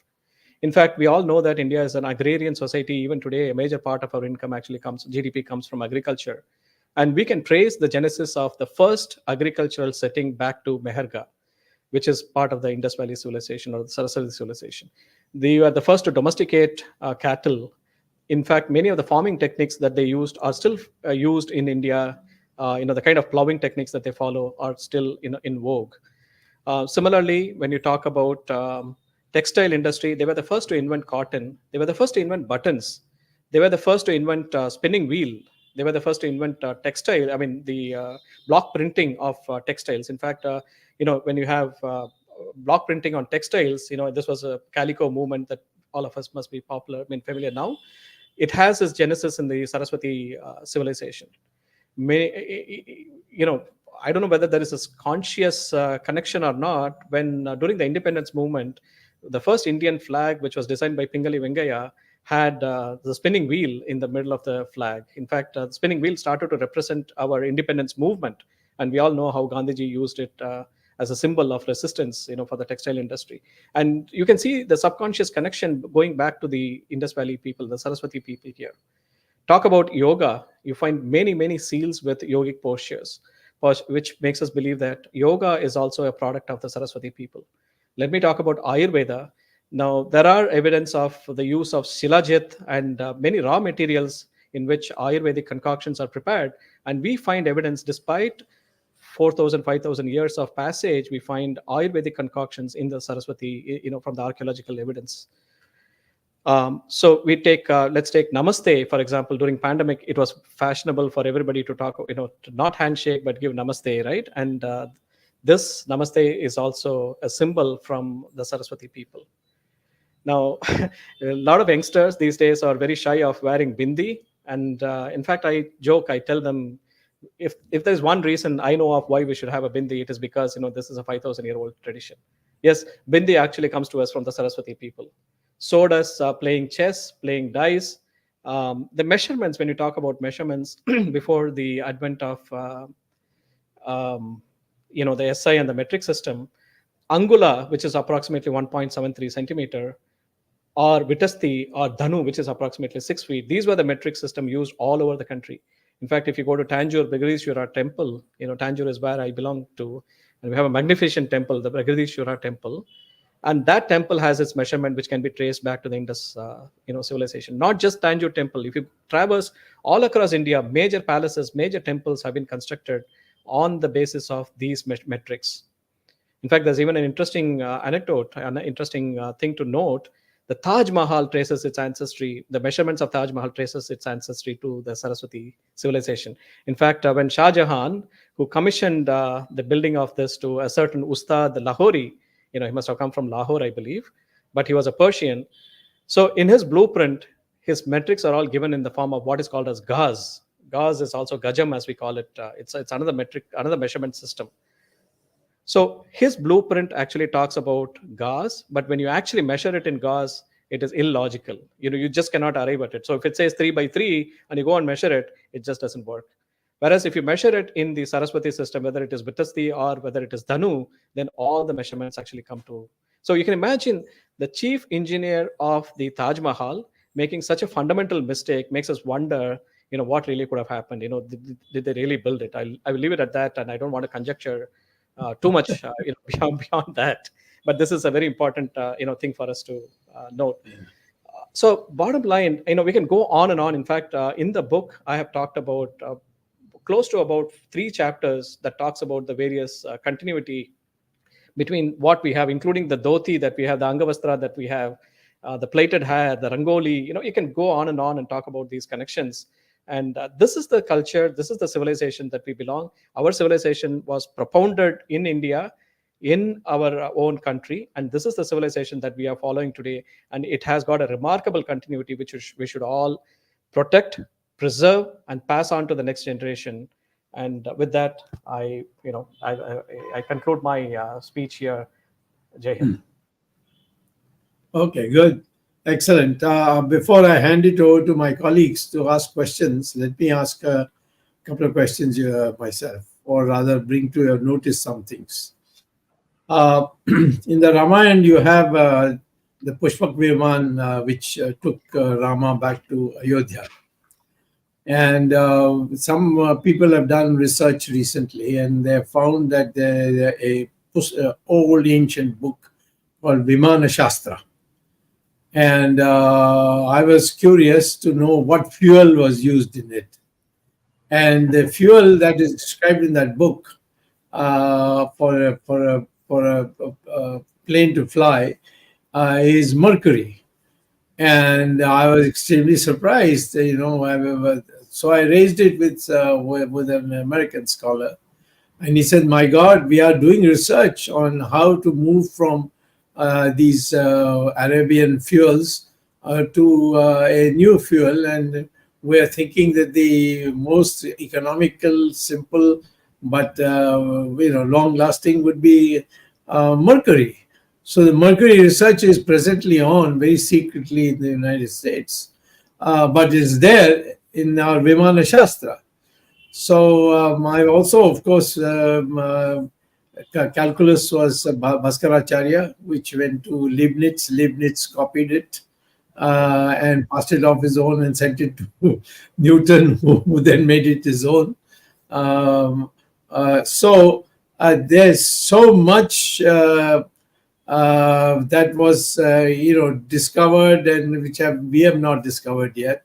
In fact, we all know that India is an agrarian society. Even today, a major part of our income actually GDP comes from agriculture. And we can trace the genesis of the first agricultural setting back to Meherga, which is part of the Indus Valley civilization or the Saraswati civilization. They were the first to domesticate cattle. In fact, many of the farming techniques that they used are still used in India. The kind of plowing techniques that they follow are still in vogue. Similarly, when you talk about textile industry, they were the first to invent cotton. They were the first to invent buttons. They were the first to invent spinning wheel. They were the first to invent textile. I mean, the block printing of textiles. In fact, when you have block printing on textiles, this was a calico movement that all of us must be familiar now. It has its genesis in the Saraswati civilization. I don't know whether there is a conscious connection or not. When during the independence movement, the first Indian flag, which was designed by Pingali Vengaya, had the spinning wheel in the middle of the flag. In fact, the spinning wheel started to represent our independence movement. And we all know how Gandhiji used it as a symbol of resistance, for the textile industry. And you can see the subconscious connection going back to the Indus Valley people, the Saraswati people here. Talk about yoga, you find many seals with yogic postures, which makes us believe that yoga is also a product of the Saraswati people. Let me talk about Ayurveda. Now, there are evidence of the use of shilajit and many raw materials in which Ayurvedic concoctions are prepared. And we find evidence, despite 4,000, 5,000 years of passage, we find Ayurvedic concoctions in the Saraswati, from the archaeological evidence. So we let's take Namaste, for example. During pandemic, it was fashionable for everybody to talk, to not handshake, but give Namaste, right? And this Namaste is also a symbol from the Saraswati people. Now, a lot of youngsters these days are very shy of wearing bindi. And in fact, I tell them, if there's one reason I know of why we should have a bindi, it is because, this is a 5,000-year-old tradition. Yes, bindi actually comes to us from the Saraswati people. So does playing chess, playing dice. The measurements, when you talk about measurements before the advent of, the SI and the metric system, Angula, which is approximately 1.73 centimeter, or Vitasti or Dhanu, which is approximately 6 feet. These were the metric system used all over the country. In fact, if you go to Tanjore Brigadishwara temple, Tanjore is where I belong to, and we have a magnificent temple, the Brigadishwara temple. And that temple has its measurement, which can be traced back to the Indus, civilization. Not just Tanjore temple. If you traverse all across India, major palaces, major temples have been constructed on the basis of these metrics. In fact, there's even an interesting anecdote, an interesting thing to note. The Taj Mahal traces its ancestry, the measurements of Taj Mahal traces its ancestry to the Saraswati civilization. In fact, when Shah Jahan, who commissioned the building of this to a certain Ustad Lahori, he must have come from Lahore, I believe, but he was a Persian. So in his blueprint, his metrics are all given in the form of what is called as gaz. Gaz is also gajam, as we call it. It's another metric, another measurement system. So his blueprint actually talks about gauze, but when you actually measure it in gauze, it is illogical. You just cannot arrive at it. So if it says 3 by 3 and you go and measure it, it just doesn't work. Whereas if you measure it in the Saraswati system, whether it is Vitasti or whether it is Dhanu, then all the measurements actually come to. So you can imagine the chief engineer of the Taj Mahal making such a fundamental mistake makes us wonder, what really could have happened. Did they really build it? I will leave it at that, and I don't want to conjecture too much beyond that. But this is a very important thing for us to note. So bottom line, we can go on and on. In fact, in the book, I have talked about close to about 3 chapters that talks about the various continuity between what we have, including the dhoti that we have, the angavastra that we have, the plaited hair, the rangoli. You can go on and talk about these connections. And this is the culture, this is the civilization that we belong. Our civilization was propounded in India, in our own country, and this is the civilization that we are following today. And it has got a remarkable continuity, which we should all protect, preserve, and pass on to the next generation. And with that, I conclude my speech here. Jai Hind. Okay, good. Excellent. Before I hand it over to my colleagues to ask questions, let me ask a couple of questions myself, or rather bring to your notice some things. In the Ramayana, you have the Pushpak Viman, which took Rama back to Ayodhya. And some people have done research recently, and they have found that there a old ancient book called Vimana Shastra. And I was curious to know what fuel was used in it. And the fuel that is described in that book for a plane to fly is mercury. And I was extremely surprised, so I raised it with an American scholar. And he said, my God, we are doing research on how to move from these Arabian fuels to a new fuel, and we're thinking that the most economical, simple, but long-lasting would be mercury. So the mercury research is presently on very secretly in the United States, but is there in our Vimana Shastra. So I also, of course, calculus was Bhaskaracharya, which went to Leibniz. Leibniz copied it and passed it off his own and sent it to Newton, who then made it his own. So there's so much that was discovered, and which we have not discovered yet,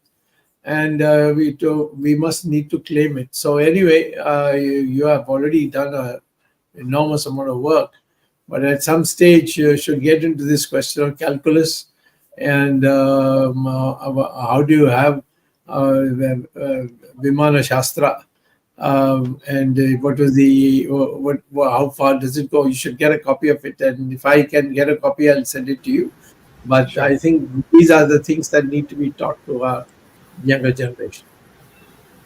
and we must need to claim it. So anyway, you have already done a enormous amount of work, but at some stage you should get into this question of calculus and how do you have Vimana Shastra, and what was how far does it go? You should get a copy of it, and if I can get a copy, I'll send it to you. But sure. I think these are the things that need to be taught to our younger generation.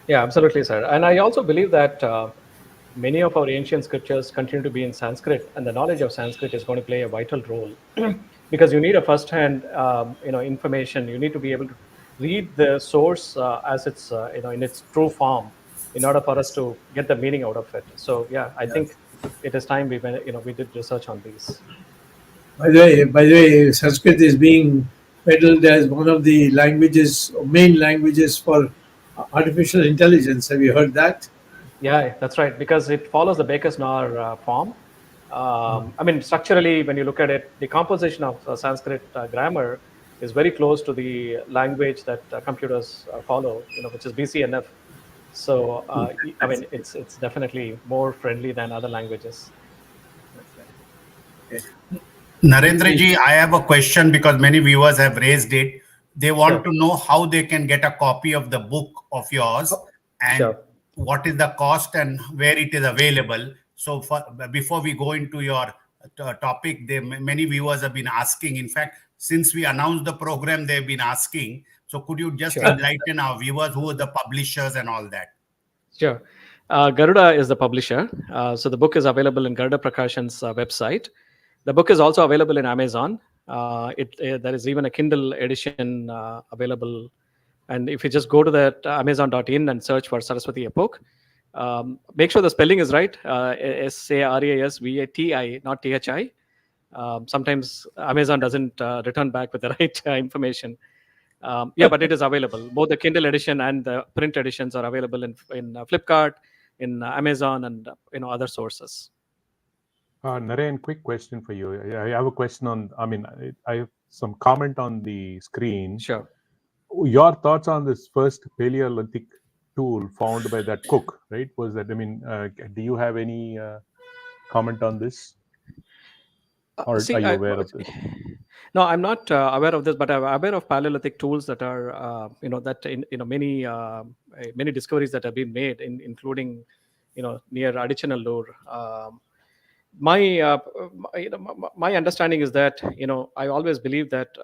Yeah, absolutely, sir. And I also believe that many of our ancient scriptures continue to be in Sanskrit, and the knowledge of Sanskrit is going to play a vital role because you need a first-hand, information. You need to be able to read the source as it's, in its true form, in order for us to get the meaning out of it. So, yeah, I think it is time we did research on these. By the way, Sanskrit is being peddled as one of the languages, main languages for artificial intelligence. Have you heard that? Yeah, that's right, because it follows the Baker's-Naur form. I mean, structurally, when you look at it, the composition of Sanskrit grammar is very close to the language that computers follow, which is BCNF. So, I mean, it's definitely more friendly than other languages. Narendra ji, I have a question because many viewers have raised it. They want to know how they can get a copy of the book of yours and Sure. what is the cost and where it is available. So before we go into your topic, many viewers have been asking. In fact, since we announced the program, they've been asking. So could you just enlighten our viewers who are the publishers and all that? Sure. Garuda is the publisher. So the book is available in Garuda Prakashan's website. The book is also available in Amazon. There is even a Kindle edition available. And if you just go to that amazon.in and search for Saraswati a book, make sure the spelling is right. Sarasvati, not THI. Sometimes Amazon doesn't return back with the right information. But it is available. Both the Kindle edition and the print editions are available in Flipkart, in Amazon, and other sources. Naren, quick question for you. I have a question on. I have some comment on the screen. Sure. Your thoughts on this first Paleolithic tool found by that cook, right? Was that? Do you have any comment on this? Or are you aware of this? No, I'm not aware of this, but I'm aware of Paleolithic tools that are, many discoveries that have been made, including, near Adichanallur. My understanding is that, I always believe that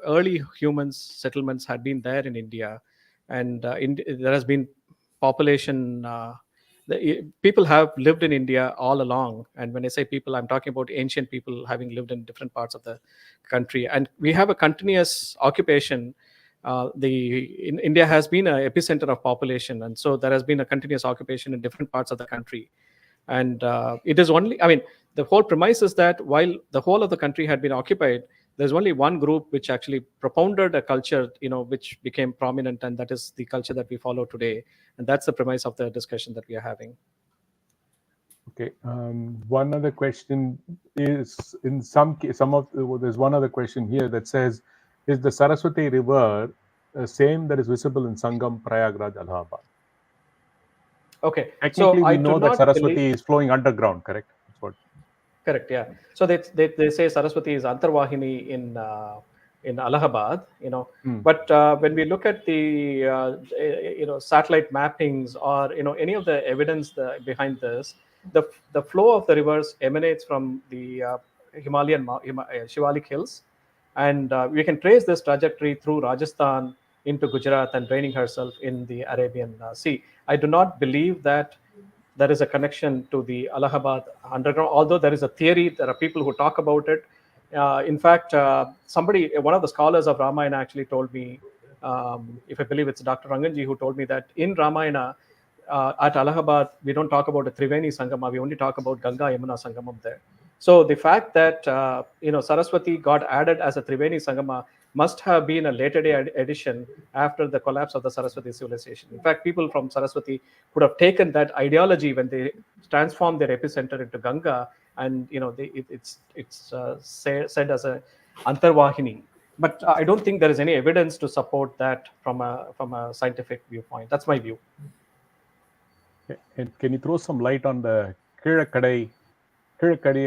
early humans settlements had been there in India, and there has been population. People have lived in India all along, and when I say people, I'm talking about ancient people having lived in different parts of the country, and we have a continuous occupation. India has been an epicenter of population, and so there has been a continuous occupation in different parts of the country. And it is only, the whole premise is that while the whole of the country had been occupied, there's only one group which actually propounded a culture, which became prominent, and that is the culture that we follow today. And that's the premise of the discussion that we are having. Okay. One other question is, there's one other question here that says, is the Saraswati River the same that is visible in Sangam, Prayagraj, Allahabad? Okay. Technically, we know that Saraswati is flowing underground, correct? That's what. Correct. Yeah. So they say Saraswati is Antarvahini in Allahabad. But when we look at the satellite mappings or any of the evidence behind this, the flow of the rivers emanates from the Himalayan Shivalik hills, and we can trace this trajectory through Rajasthan into Gujarat and draining herself in the Arabian Sea. I do not believe that there is a connection to the Allahabad underground, although there is a theory. There are people who talk about it. In fact, one of the scholars of Ramayana actually told me, if I believe it's Dr. Ranganji, who told me that in Ramayana, at Allahabad, we don't talk about a Triveni Sangama, we only talk about Ganga Yamuna Sangamam there. So the fact that Saraswati got added as a Triveni Sangama must have been a later day addition after the collapse of the Saraswati civilization. In fact, people from Saraswati would have taken that ideology when they transformed their epicenter into Ganga, and it's said as a Antarvahini. But I don't think there is any evidence to support that from a scientific viewpoint. That's my view. And can you throw some light on the Kirakadai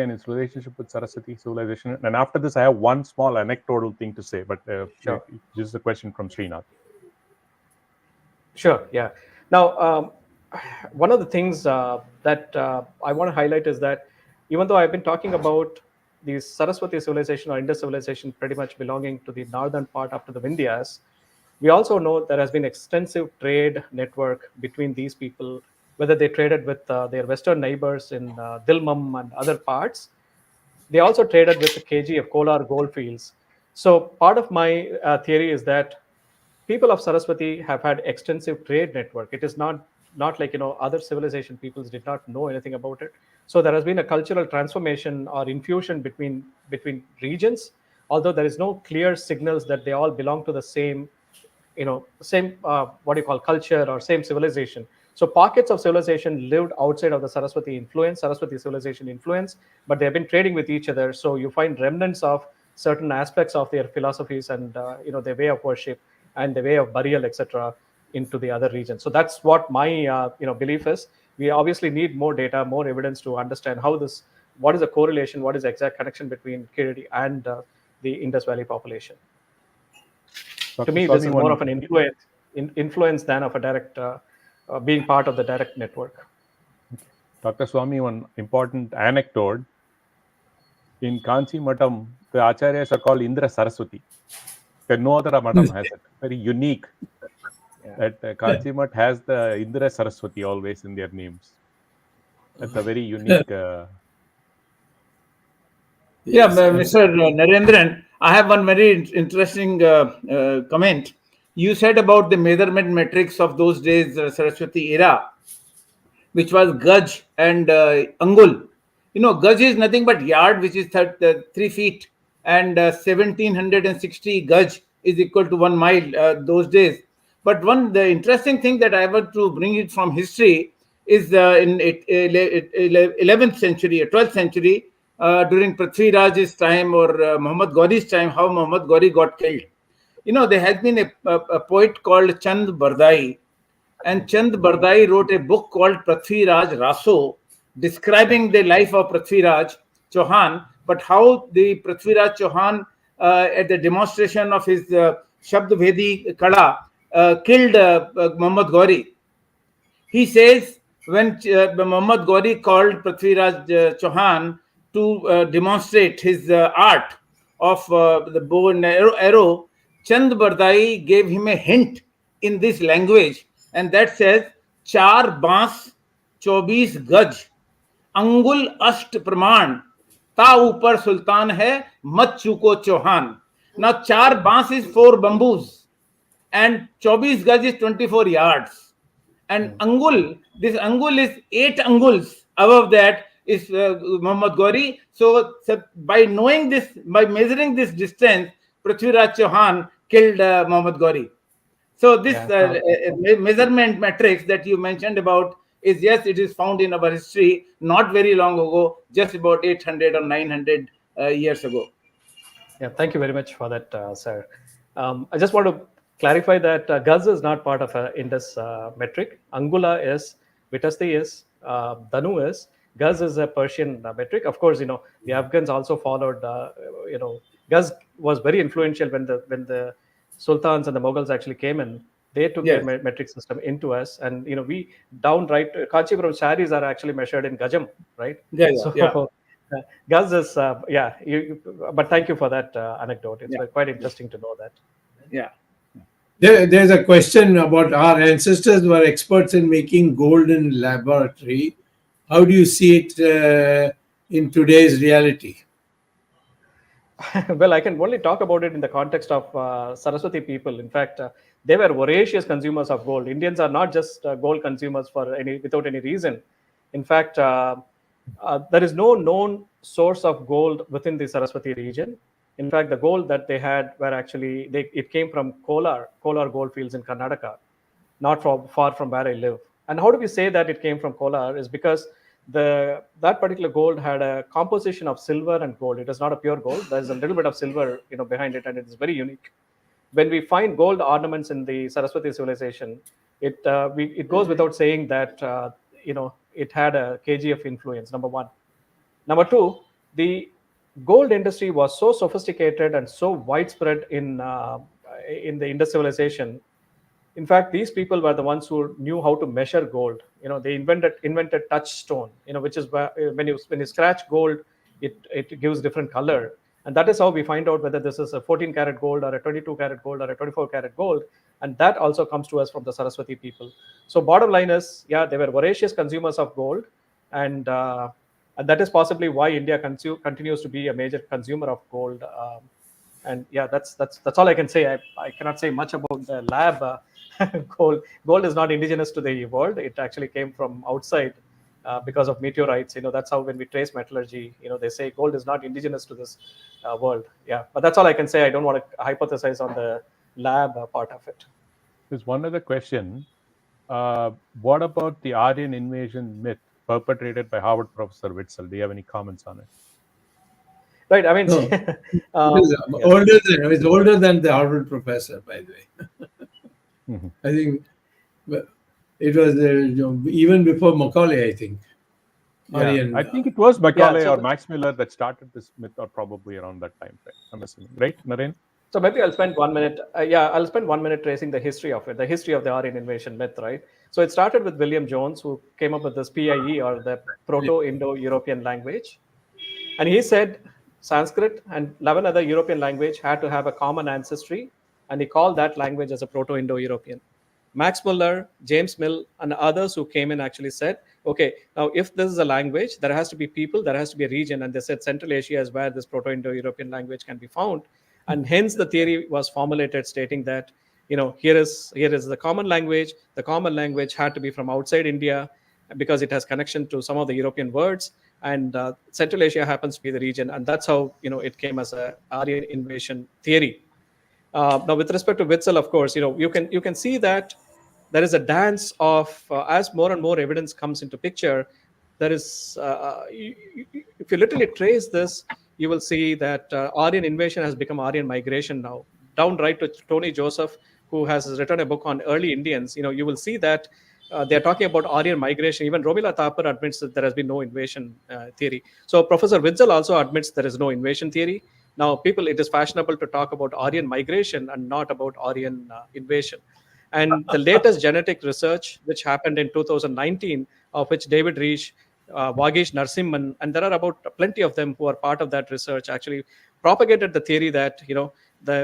and its relationship with Saraswati civilization? And after this, I have one small anecdotal thing to say, but sure. Just a question from Srinath. Sure, yeah. Now, one of the things that I want to highlight is that even though I've been talking about the Saraswati civilization or Indus civilization pretty much belonging to the northern part up to the Vindhyas, we also know there has been extensive trade network between these people, whether they traded with their western neighbors in Dilmam and other parts. They also traded with the kg of Kolar goldfields. So part of my theory is that people of Saraswati have had extensive trade network. It is not like other civilization peoples did not know anything about it. So there has been a cultural transformation or infusion between regions, although there is no clear signals that they all belong to the same culture or same civilization. So pockets of civilization lived outside of the Saraswati civilization influence, but they have been trading with each other. So you find remnants of certain aspects of their philosophies and their way of worship and the way of burial, etc., into the other regions. So that's what my belief is. We obviously need more data, more evidence to understand how this what is the correlation, what is the exact connection between Kirti and the Indus Valley population. Dr. To me, this Swamy, is more of an influence than of a direct being part of the direct network. Dr. Swamy, one important anecdote. In Kanchi Matam, the Acharyas are called Indra Saraswati. No other Matam has it. Very unique. That Kanchi Mat has the Indra Saraswati always in their names. That's a very unique. Yes, Mr. Narendran, I have one very interesting comment. You said about the measurement metrics of those days, Saraswati era, which was Gaj and Angul. Gaj is nothing but yard, which is 3 feet, and 1760 Gaj is equal to 1 mile those days. But the interesting thing that I want to bring it from history is in 11th century or 12th century, during Prithvi Raj's time or Muhammad Ghori's time, how Muhammad Ghori got killed. There has been a poet called Chand Bardai, and Chand Bardai wrote a book called Prithvi Raj Raso, describing the life of Prithvi Raj Chauhan, but how the Prithvi Raj Chauhan, at the demonstration of his Shabd Vedi Kala, killed Muhammad Ghori. He says when Muhammad Ghori called Prithvi Raj Chauhan to demonstrate his art of the bow and arrow, Chand Bardai gave him a hint in this language, and that says, Char Bans 24 Gaj, Angul Asht Praman, Ta Upar Sultan hai, Mat Chuko Chauhan. Now, Char Bans is 4 bamboos, and 24 Gaj is 24 yards. And Angul, this Angul is 8 anguls. Above that is Muhammad Ghori. So, by knowing this, by measuring this distance, Prithvi Raj Chauhan killed Muhammad Ghori. So this measurement matrix that you mentioned about is, yes, it is found in our history not very long ago, just about 800 or 900 years ago. Yeah, thank you very much for that, sir. I just want to clarify that Gaz is not part of Indus metric. Angula is, Vitasti is, Danu is, Gaz is a Persian metric. Of course, the Afghans also followed. Gaz was very influential when the Sultans and the Mughals actually came in. They took their metric system into us, and we downright Kanchipuram saris are actually measured in Gajam, right? Gaz is but thank you for that anecdote. It's quite interesting to know that. Yeah. There's a question about our ancestors were experts in making gold in laboratory. How do you see it in today's reality? Well, I can only talk about it in the context of Saraswati people. In fact, they were voracious consumers of gold. Indians are not just gold consumers without any reason. In fact, there is no known source of gold within the Saraswati region. In fact, the gold that they had were actually, it came from Kolar goldfields in Karnataka, not far from where I live. And how do we say that it came from Kolar is because that particular gold had a composition of silver and gold. It is not a pure gold. There's a little bit of silver, behind it, and it is very unique. When we find gold ornaments in the Saraswati civilization, it goes without saying that it had a kg of influence. Number one. Number two, the gold industry was so sophisticated and so widespread in the Indus civilization. In fact, these people were the ones who knew how to measure gold. They invented touchstone, which is when you scratch gold, it gives different color. And that is how we find out whether this is a 14 karat gold or a 22 karat gold or a 24 karat gold. And that also comes to us from the Saraswati people. So bottom line is, they were voracious consumers of gold. And that is possibly why India continues to be a major consumer of gold. That's all I can say. I cannot say much about the lab gold. Gold is not indigenous to the world. It actually came from outside because of meteorites. That's how when we trace metallurgy, they say gold is not indigenous to this world. Yeah, but that's all I can say. I don't want to hypothesize on the lab part of it. There's one other question. What about the Aryan invasion myth perpetrated by Harvard professor Witzel? Do you have any comments on it? Right. I mean, it's older than the Harvard professor, by the way. I think it was even before Macaulay, I think. Aryan. I think it was Macaulay so or Max Miller that started this myth, or probably around that time frame, I'm assuming. Right, Naren? So maybe I'll spend 1 minute. I'll spend 1 minute tracing the history of it, the history of the Aryan invasion myth, right? So it started with William Jones, who came up with this PIE, or the Proto-Indo-European language. And he said Sanskrit and 11 other European languages had to have a common ancestry, and he called that language as a Proto-Indo-European. Max Muller, James Mill, and others who came in actually said, okay, now if this is a language, there has to be people, there has to be a region, and they said Central Asia is where this Proto-Indo-European language can be found. And hence the theory was formulated stating that, here is the common language. The common language had to be from outside India because it has connection to some of the European words, and Central Asia happens to be the region, and that's how it came as a Aryan invasion theory. Now, with respect to Witzel, of course, you can see that there is a dance of as more and more evidence comes into picture. There is, if you literally trace this, you will see that Aryan invasion has become Aryan migration now. Down right to Tony Joseph, who has written a book on early Indians. You will see that they're talking about Aryan migration. Even Romila Thapar admits that there has been no invasion theory. So Professor Witzel also admits there is no invasion theory. Now, it is fashionable to talk about Aryan migration and not about Aryan invasion. And the latest genetic research, which happened in 2019, of which David Reich, Vagish Narasimhan, and there are about plenty of them who are part of that research, actually propagated the theory that,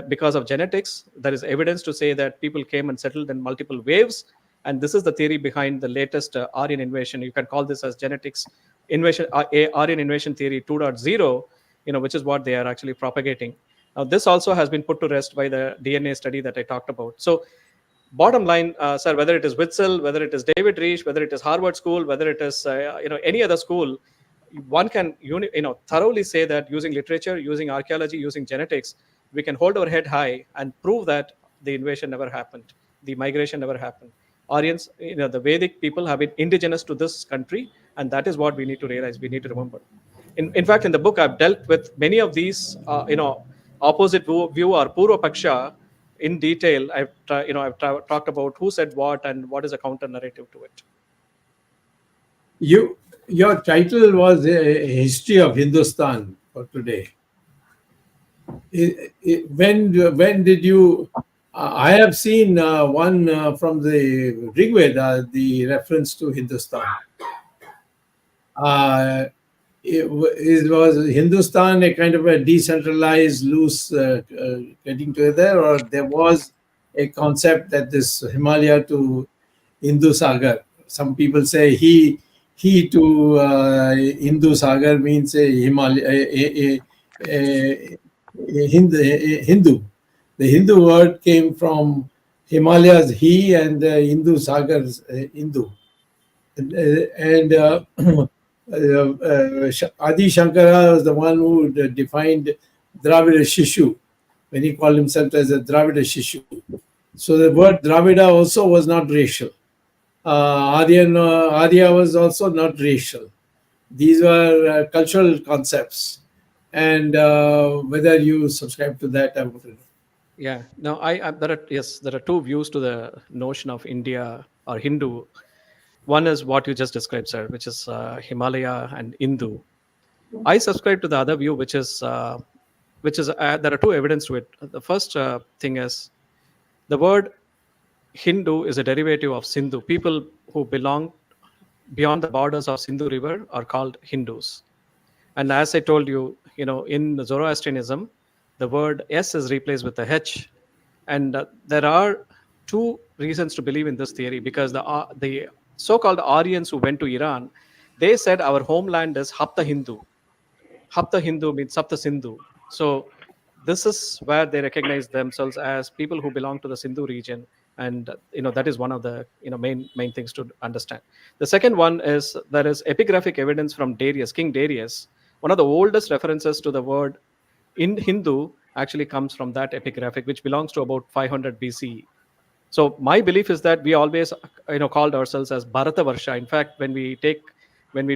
because of genetics, there is evidence to say that people came and settled in multiple waves. And this is the theory behind the latest Aryan invasion. You can call this as genetics invasion, Aryan invasion theory 2.0, which is what they are actually propagating. Now, this also has been put to rest by the DNA study that I talked about. So, bottom line, sir, whether it is Witzel, whether it is David Reich, whether it is Harvard School, whether it is any other school, one can thoroughly say that using literature, using archaeology, using genetics, we can hold our head high and prove that the invasion never happened, the migration never happened. Aryans, the Vedic people have been indigenous to this country, and that is what we need to realize. We need to remember. In fact, in the book, I've dealt with many of these, opposite view or Purva Paksha in detail. I've talked about who said what and what is a counter narrative to it. Your title was a history of Hindustan for today. When did you? I have seen one from the Rig Veda, the reference to Hindustan. It was Hindustan a kind of a decentralized, loose getting together, or there was a concept that this Himalaya to Hindu Sagar? Some people say he to Hindu Sagar means a Himalaya, Hindu. The Hindu word came from Himalayas he and Hindu Sagar's Hindu. And Adi Shankara was the one who defined Dravida Shishu when he called himself as a Dravida Shishu. So the word Dravida also was not racial. Arya was also not racial. These were cultural concepts. And whether you subscribe to that, I would know. Yeah, no, there are two views to the notion of India or Hindu. One is what you just described, sir, which is Himalaya and Hindu. I subscribe to the other view, which is there are two evidence to it. The first thing is the word Hindu is a derivative of Sindhu. People who belong beyond the borders of Sindhu River are called Hindus. And as I told you, in Zoroastrianism, the word S is replaced with a H. And there are two reasons to believe in this theory, because the so-called Aryans who went to Iran, they said our homeland is Hapta Hindu. Hapta Hindu means Sapta Sindhu. So this is where they recognize themselves as people who belong to the Sindhu region. And that is one of the main things to understand. The second one is there is epigraphic evidence from Darius, King Darius. One of the oldest references to the word in Hindu actually comes from that epigraphic, which belongs to about 500 BCE. So my belief is that we always called ourselves as Bharata Varsha. In fact, when we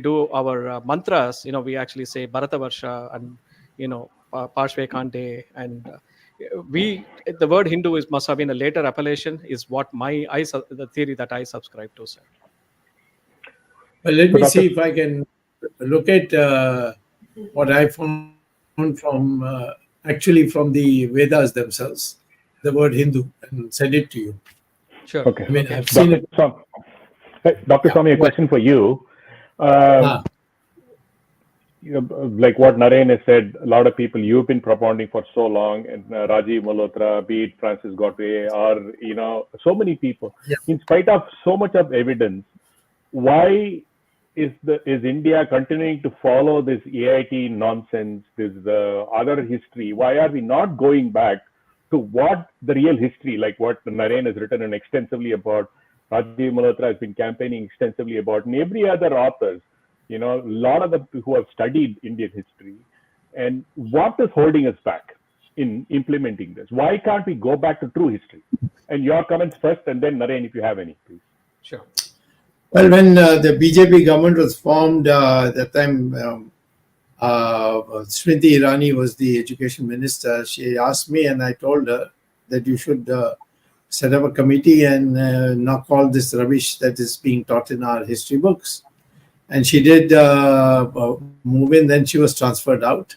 do our mantras, we actually say Bharata Varsha and Parshve Kante, and the word Hindu must have been a later appellation, is what the theory that I subscribe to, sir. Well, let me see if I can look at what I found from actually from the Vedas themselves, the word Hindu, and send it to you. Sure. Okay. I mean, I've seen Dr. it. Swamy, hey, Dr. Yeah. Swamy, a question for you. You know, like what Naren has said, a lot of people you've been propounding for so long, and Rajiv Malhotra, be it Francis Godfrey, or so many people. Yeah. In spite of so much of evidence, why is India continuing to follow this AIT nonsense, this other history? Why are we not going back to what the real history, like what Naren has written extensively about, Rajiv Malhotra has been campaigning extensively about, and every other authors, a lot of them who have studied Indian history, and what is holding us back in implementing this? Why can't we go back to true history? And your comments first, and then Naren, if you have any, please. Sure. Well, when the BJP government was formed, at that time, Smriti Irani was the education minister. She asked me, and I told her that you should set up a committee and knock all this rubbish that is being taught in our history books. And she did move in. Then she was transferred out.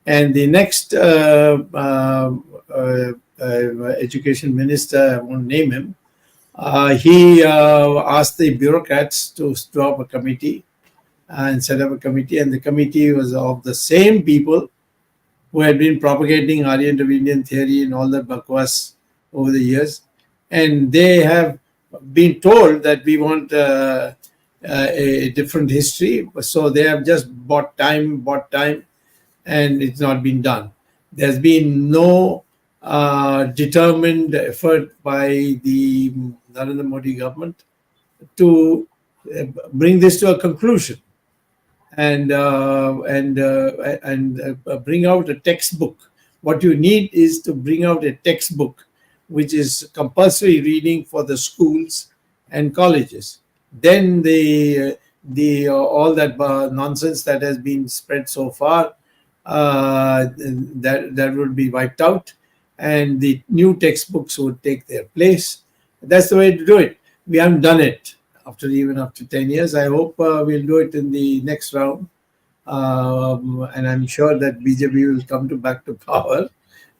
And the next education minister, I won't name him, he asked the bureaucrats to draw up a committee and set up a committee. And the committee was of the same people who had been propagating Aryan Dravidian theory and all that bakwas over the years. And they have been told that we want a different history. So they have just bought time, and it's not been done. There's been no determined effort by the Narendra Modi government to bring this to a conclusion and bring out a textbook. What you need is to bring out a textbook which is compulsory reading for the schools and colleges. Then the all that nonsense that has been spread so far, that would be wiped out, and the new textbooks would take their place. That's the way to do it. We haven't done it after 10 years. I hope we'll do it in the next round, and I'm sure that BJP will come back to power.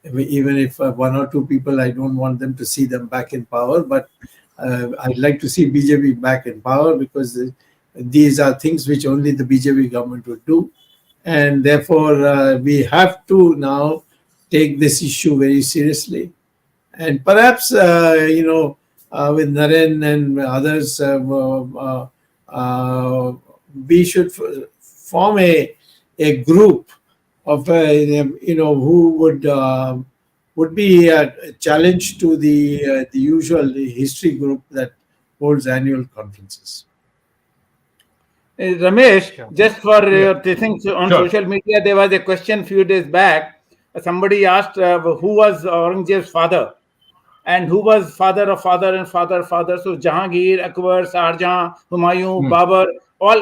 Even if one or two people, I don't want them to see them back in power, but I'd like to see BJP back in power, because these are things which only the BJP government would do. And therefore, we have to now take this issue very seriously. And perhaps, with Naren and others, we should form a group of, who would be a challenge to the usual history group that holds annual conferences. Ramesh, just for your things on social media, there was a question few days back. Somebody asked who was Aurangzeb's father, and who was father of father and father. So Jahangir, Akbar, Shahjahan, Humayun, Babur,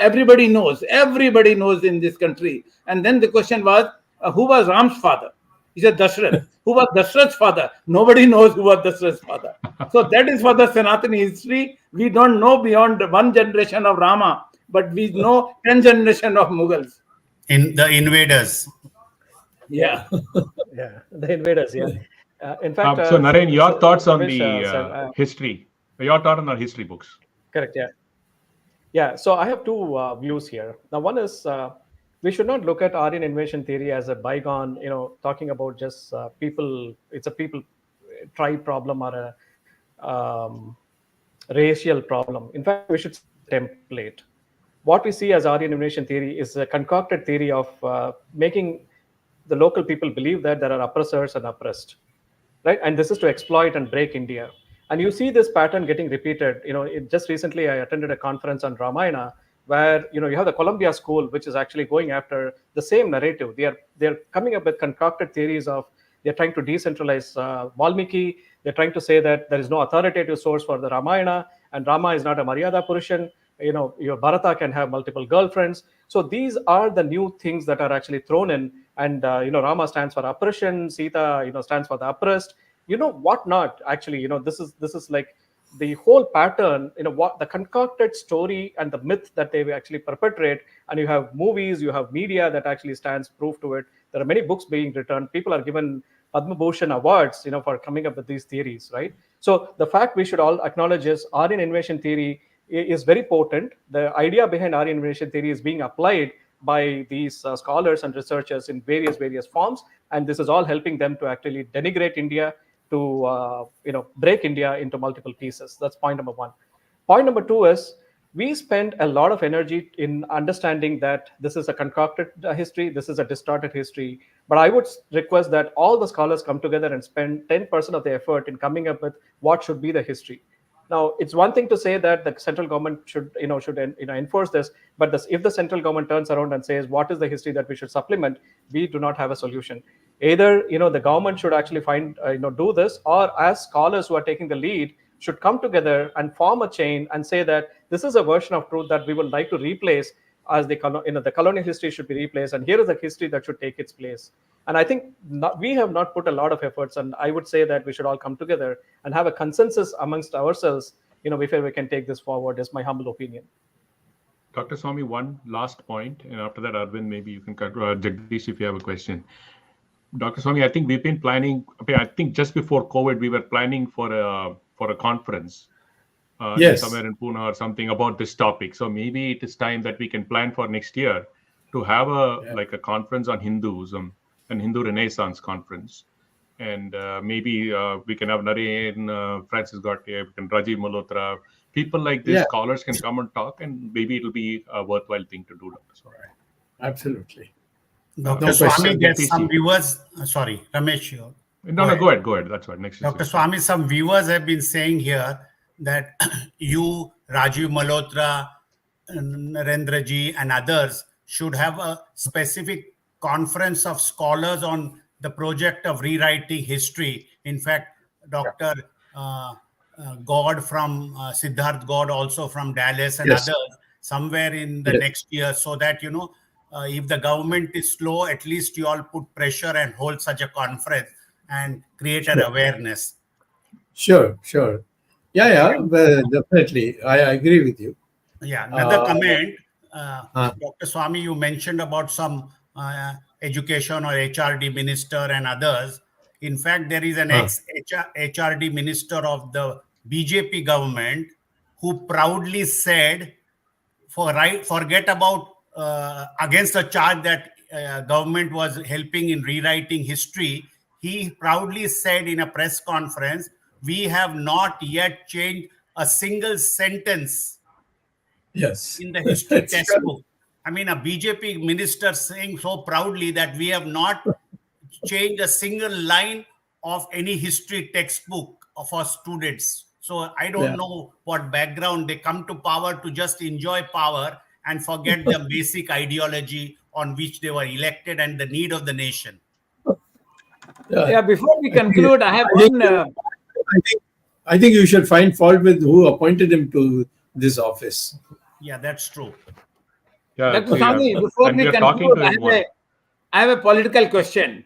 everybody knows. Everybody knows in this country. And then the question was, who was Ram's father? He said Dashrath. Who was Dashrath's father? Nobody knows who was Dashrath's father. So that is for the Sanatani history. We don't know beyond one generation of Rama, but we know 10 generations of Mughals. In the invaders. Yeah. Yeah, the invaders, yeah. In fact, so Naren, your thoughts on the history? Your thought on our history books? Correct. Yeah. Yeah. So I have two views here. Now, one is we should not look at Aryan invasion theory as a bygone. Talking about just people. It's a people tribe problem or a racial problem. In fact, we should see a template. What we see as Aryan invasion theory is a concocted theory of making the local people believe that there are oppressors and oppressed. Right, and this is to exploit and break India. And you see this pattern getting repeated. Just recently I attended a conference on Ramayana, where you have the Columbia School, which is actually going after the same narrative. They're coming up with concocted theories of they're trying to decentralize Valmiki. They're trying to say that there is no authoritative source for the Ramayana, and Rama is not a Maryada Purushan. Your Bharata can have multiple girlfriends. So these are the new things that are actually thrown in. And Rama stands for oppression, Sita stands for the oppressed, what not. Actually, this is like the whole pattern, what the concocted story and the myth that they actually perpetrate, and you have movies, you have media that actually stands proof to it. There are many books being written. People are given Padma Bhushan awards, for coming up with these theories, right? So the fact we should all acknowledge is Aryan invasion theory is very potent. The idea behind Aryan invasion theory is being applied by these scholars and researchers in various forms, and this is all helping them to actually denigrate India, to break India into multiple pieces. That's point number one. Point number two is we spend a lot of energy in understanding that this is a concocted history, this is a distorted history. But I would request that all the scholars come together and spend 10% of their effort in coming up with what should be the history. Now, it's one thing to say that the central government should enforce this, but if the central government turns around and says what is the history that we should supplement, we do not have a solution. Either the government should actually do this, or as scholars who are taking the lead should come together and form a chain and say that this is a version of truth that we would like to replace, as the colonial history should be replaced, and here is a history that should take its place. And I think we have not put a lot of efforts, and I would say that we should all come together and have a consensus amongst ourselves, before we can take this forward, is my humble opinion. Dr. Swamy, one last point, and after that, Arvind, maybe you can Jagdish, if you have a question. Dr. Swamy, I think we've been planning. I think just before COVID, we were planning for a conference, Yes. somewhere in Pune or something, about this topic. So maybe it is time that we can plan for next year to have like a conference on Hinduism and Hindu Renaissance conference, and maybe we can have Naren, Francis Gautier, and Rajiv Malhotra. People like this, scholars can come and talk, and maybe it'll be a worthwhile thing to do, Dr. Swamy. Absolutely. Dr. No Swamy, question. there's some viewers. Sorry, Ramesh. No, go ahead. That's right. Next. Dr. Swamy, some viewers have been saying here that you, Rajiv Malhotra, Narendra ji, and others should have a specific conference of scholars on the project of rewriting history. In fact, Dr. God from Siddharth God, also from Dallas, and others, somewhere in the next year, so that if the government is slow, at least you all put pressure and hold such a conference and create an awareness. Sure. Well, definitely. I agree with you. Yeah, another comment. Dr. Swamy, you mentioned about some education or HRD minister and others. In fact, there is an ex-HRD minister of the BJP government who proudly said, forget about against the charge that government was helping in rewriting history. He proudly said in a press conference, we have not yet changed a single sentence in the history textbook. I mean, a BJP minister saying so proudly that we have not changed a single line of any history textbook for students. So I don't know what background they come to power to just enjoy power and forget the basic ideology on which they were elected and the need of the nation. Before we conclude, I have one. I think you should find fault with who appointed him to this office. Yeah, that's true. Dr. Swamy, before we conclude, I have a political question.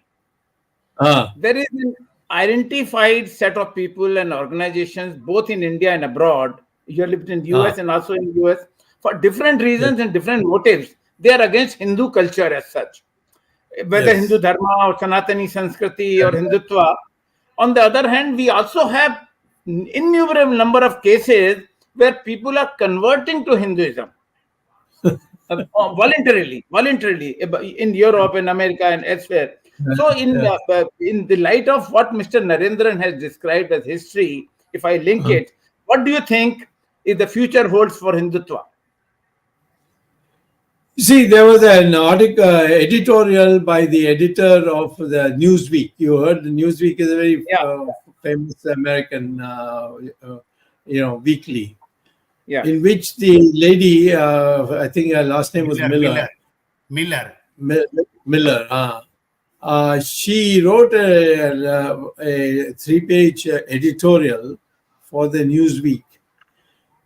There is an identified set of people and organizations, both in India and abroad. You lived in the US and also in the US, for different reasons and different motives. They are against Hindu culture as such, whether Hindu dharma or Sanatani Sanskriti or Hindutva. On the other hand, we also have innumerable number of cases where people are converting to Hinduism voluntarily in Europe and America and elsewhere. So in the light of what Mr. Narendran has described as history, if I link it, what do you think is the future holds for Hindutva? See, there was an article, editorial by the editor of the Newsweek. You heard the Newsweek is a very famous American, weekly. In which the lady, I think her last name was Miller. She wrote a 3-page editorial for the Newsweek.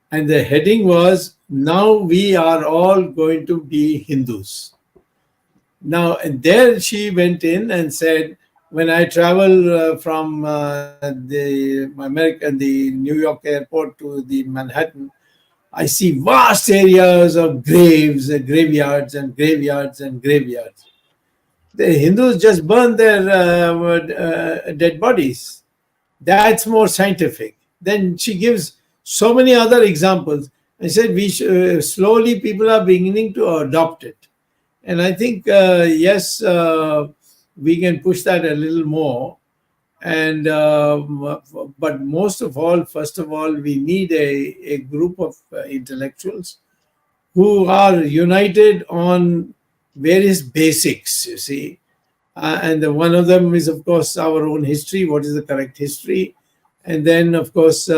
And the heading was, now we are all going to be Hindus. Now, and there she went in and said, when I travel from the New York airport to the Manhattan, I see vast areas of graves, graveyards, and graveyards and graveyards. The Hindus just burn their dead bodies. That's more scientific. Then she gives so many other examples. I said slowly people are beginning to adopt it, and I think yes, we can push that a little more. And but most of all, first of all, we need a group of intellectuals who are united on various basics. You see, and one of them is, of course, our own history. What is the correct history? And then, of course,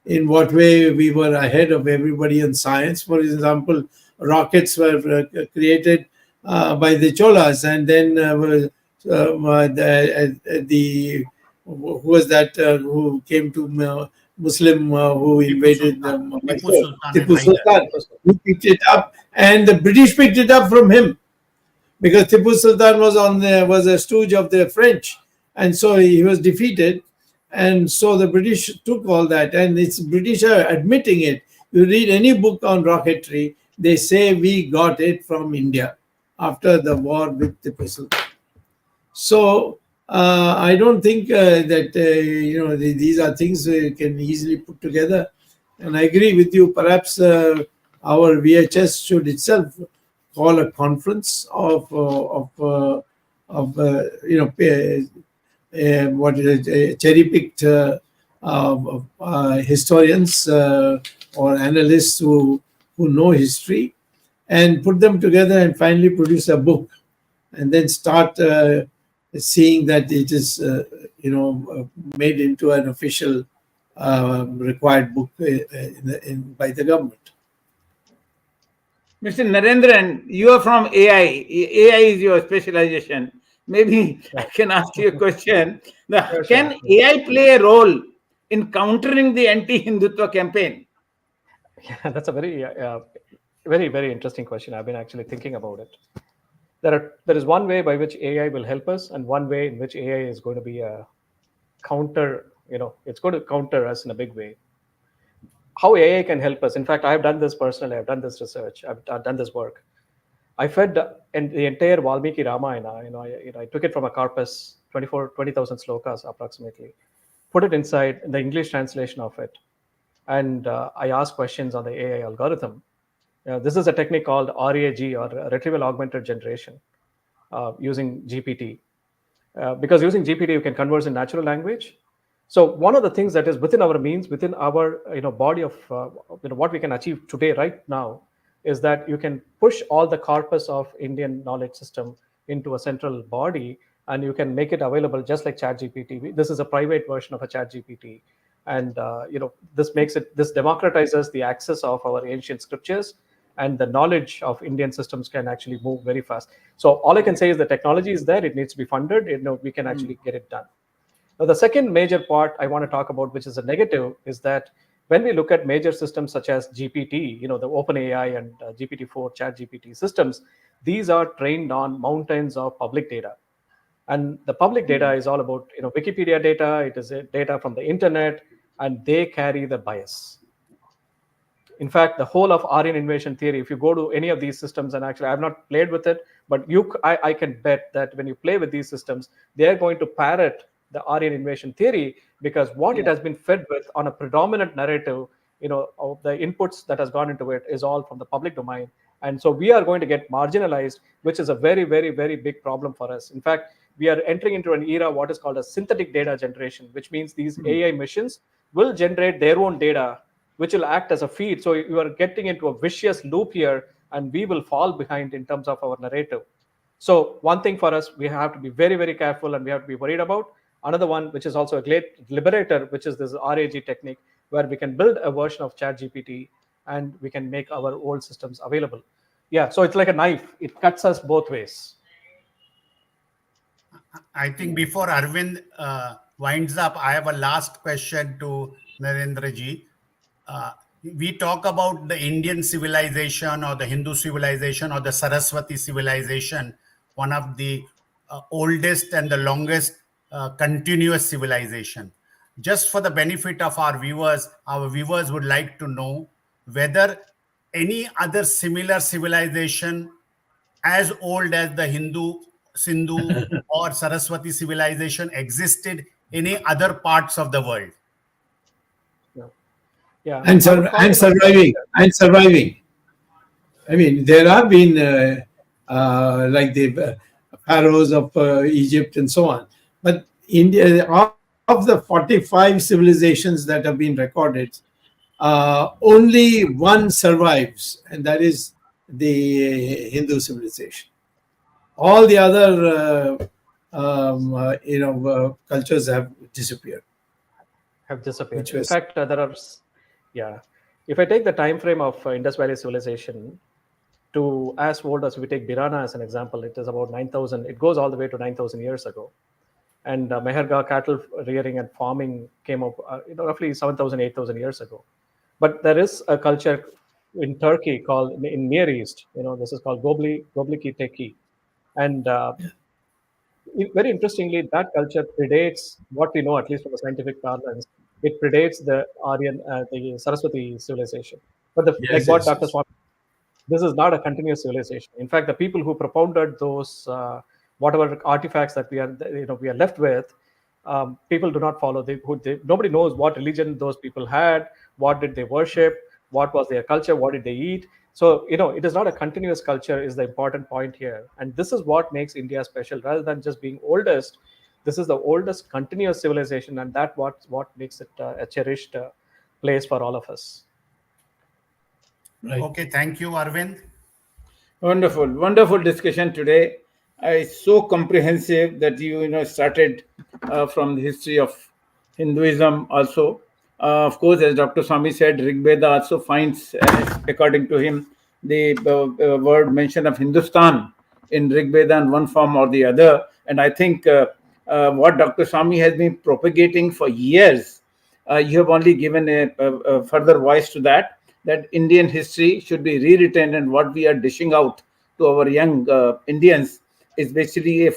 in what way we were ahead of everybody in science. For example, rockets were created by the Cholas, and then who was that who came to Muslim who invaded Tipu Mysore? Sultan and Tipu Hyder. Sultan. Who picked it up, and the British picked it up from him, because Tipu Sultan was a stooge of the French, and so he was defeated, and so the British took all that, and it's British are admitting it. You read any book on rocketry, they say we got it from India after the war with Tipu Sultan. So I don't think that these are things we can easily put together, and I agree with you. Perhaps our VHS should itself call a conference of what is it, cherry-picked historians or analysts who know history, and put them together and finally produce a book, and then start seeing that it is made into an official required book by the government. Mr. Narendran, you are from AI. AI is your specialization. Maybe I can ask you a question. Can AI play a role in countering the anti-Hindutva campaign? Yeah, that's a very interesting question. I've been actually thinking about it. There is one way by which AI will help us, and one way in which AI is going to be a counter. It's going to counter us in a big way. How AI can help us? In fact, I have done this personally. I've done this research. I've done this work. I fed the entire Valmiki Ramayana. I took it from a corpus, 20,000 slokas approximately, put it inside the English translation of it, and I asked questions on the AI algorithm. This is a technique called RAG, or Retrieval Augmented Generation, using GPT. Because using GPT, you can converse in natural language. So one of the things that is within our means, within our body of what we can achieve today, right now, is that you can push all the corpus of Indian knowledge system into a central body, and you can make it available just like ChatGPT. This is a private version of a ChatGPT, and this democratizes the access of our ancient scriptures, and the knowledge of Indian systems can actually move very fast. So all I can say is the technology is there. It needs to be funded. We can actually get it done. Now, the second major part I want to talk about, which is a negative, is that when we look at major systems such as GPT, the OpenAI and GPT-4, ChatGPT systems, these are trained on mountains of public data. And the public data is all about Wikipedia data. It is data from the internet, and they carry the bias. In fact, the whole of Aryan invasion theory, if you go to any of these systems, and actually I've not played with it, but I can bet that when you play with these systems, they're going to parrot the Aryan invasion theory, because what it has been fed with on a predominant narrative, of the inputs that has gone into it is all from the public domain. And so we are going to get marginalized, which is a very, very, very big problem for us. In fact, we are entering into an era, what is called a synthetic data generation, which means these AI machines will generate their own data, which will act as a feed. So you are getting into a vicious loop here, and we will fall behind in terms of our narrative. So one thing for us, we have to be very, very careful, and we have to be worried about. Another one, which is also a great liberator, which is this RAG technique, where we can build a version of ChatGPT and we can make our old systems available. Yeah, so it's like a knife. It cuts us both ways. I think before Arvind winds up, I have a last question to Narendra ji. We talk about the Indian civilization or the Hindu civilization or the Saraswati civilization, one of the oldest and the longest continuous civilization. Just for the benefit of our viewers would like to know whether any other similar civilization as old as the Sindhu or Saraswati civilization existed in any other parts of the world. Yeah, and, I would call them as surviving. I mean, there have been like the pharaohs of Egypt and so on, but India, of the 45 civilizations that have been recorded, only one survives, and that is the Hindu civilization. All the other cultures have disappeared. In fact, there are, if I take the time frame of Indus Valley civilization to as old as we take Vimana as an example, it is about 9,000. It goes all the way to 9,000 years ago. And Meherga cattle rearing and farming came up roughly 7,000, 8,000 years ago. But there is a culture in Turkey called, in Near East, this is called Göbekli Tepe. And very interestingly, that culture predates what we know, at least from the scientific parlance. It predates the Aryan, the Saraswati civilization. But what Dr. Swamy, this is not a continuous civilization. In fact, the people who propounded those whatever artifacts that we are left with, people do not follow. Nobody knows what religion those people had, what did they worship, what was their culture, what did they eat. So, it is not a continuous culture is the important point here. And this is what makes India special. Rather than just being oldest, this is the oldest continuous civilization, and that what makes it a cherished place for all of us. Right. Okay, thank you, Arvind. Wonderful discussion today. It's so comprehensive that you started from the history of Hinduism also. Of course, as Dr. Swamy said, Rig Veda also finds, according to him, the word mention of Hindustan in Rig Veda in one form or the other. And I think what Dr. Swamy has been propagating for years, you have only given a further voice to that Indian history should be rewritten, and what we are dishing out to our young Indians is basically a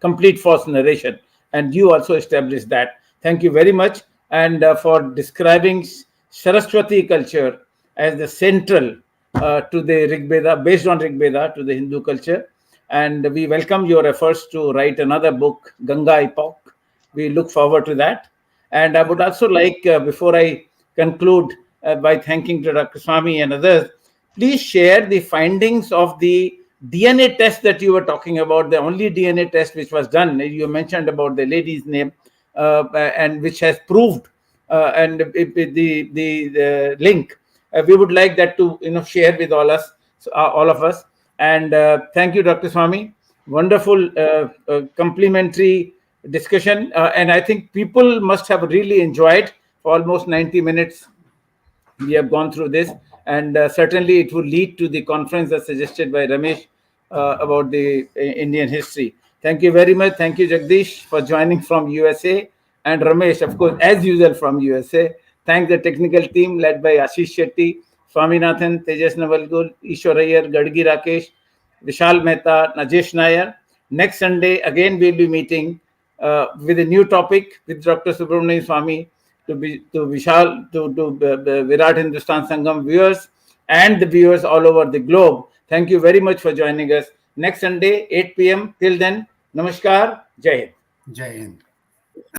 complete false narration. And you also established that. Thank you very much. And for describing Saraswati culture as the central to the Rig Veda, based on Rig Veda, to the Hindu culture. And we welcome your efforts to write another book, Ganga Epoch. We look forward to that. And I would also like, before I conclude, by thanking to Dr. Swamy and others, please share the findings of the DNA test that you were talking about, the only DNA test which was done. You mentioned about the lady's name, and which has proved, and the link. We would like that to share with all of us. And thank you, Dr. Swamy. Wonderful complimentary discussion, and I think people must have really enjoyed. For almost 90 minutes we have gone through this, and certainly it will lead to the conference as suggested by Ramesh about the Indian history. Thank you very much. Thank you, Jagdish, for joining from USA, and Ramesh, of course, as usual, from USA. Thank the technical team led by Ashish Shetty, Swaminathan, Tejas Navalgul, Ishwar Iyer, Gadgi Rakesh, Vishal Mehta, Najesh Nair. Next Sunday, again, we'll be meeting with a new topic with Dr. Subramanian Swamy, to Vishal, to Virat Hindustan Sangam viewers and the viewers all over the globe. Thank you very much for joining us. Next Sunday, 8 p.m. Till then, Namaskar, Jai Hind. Jai Hind.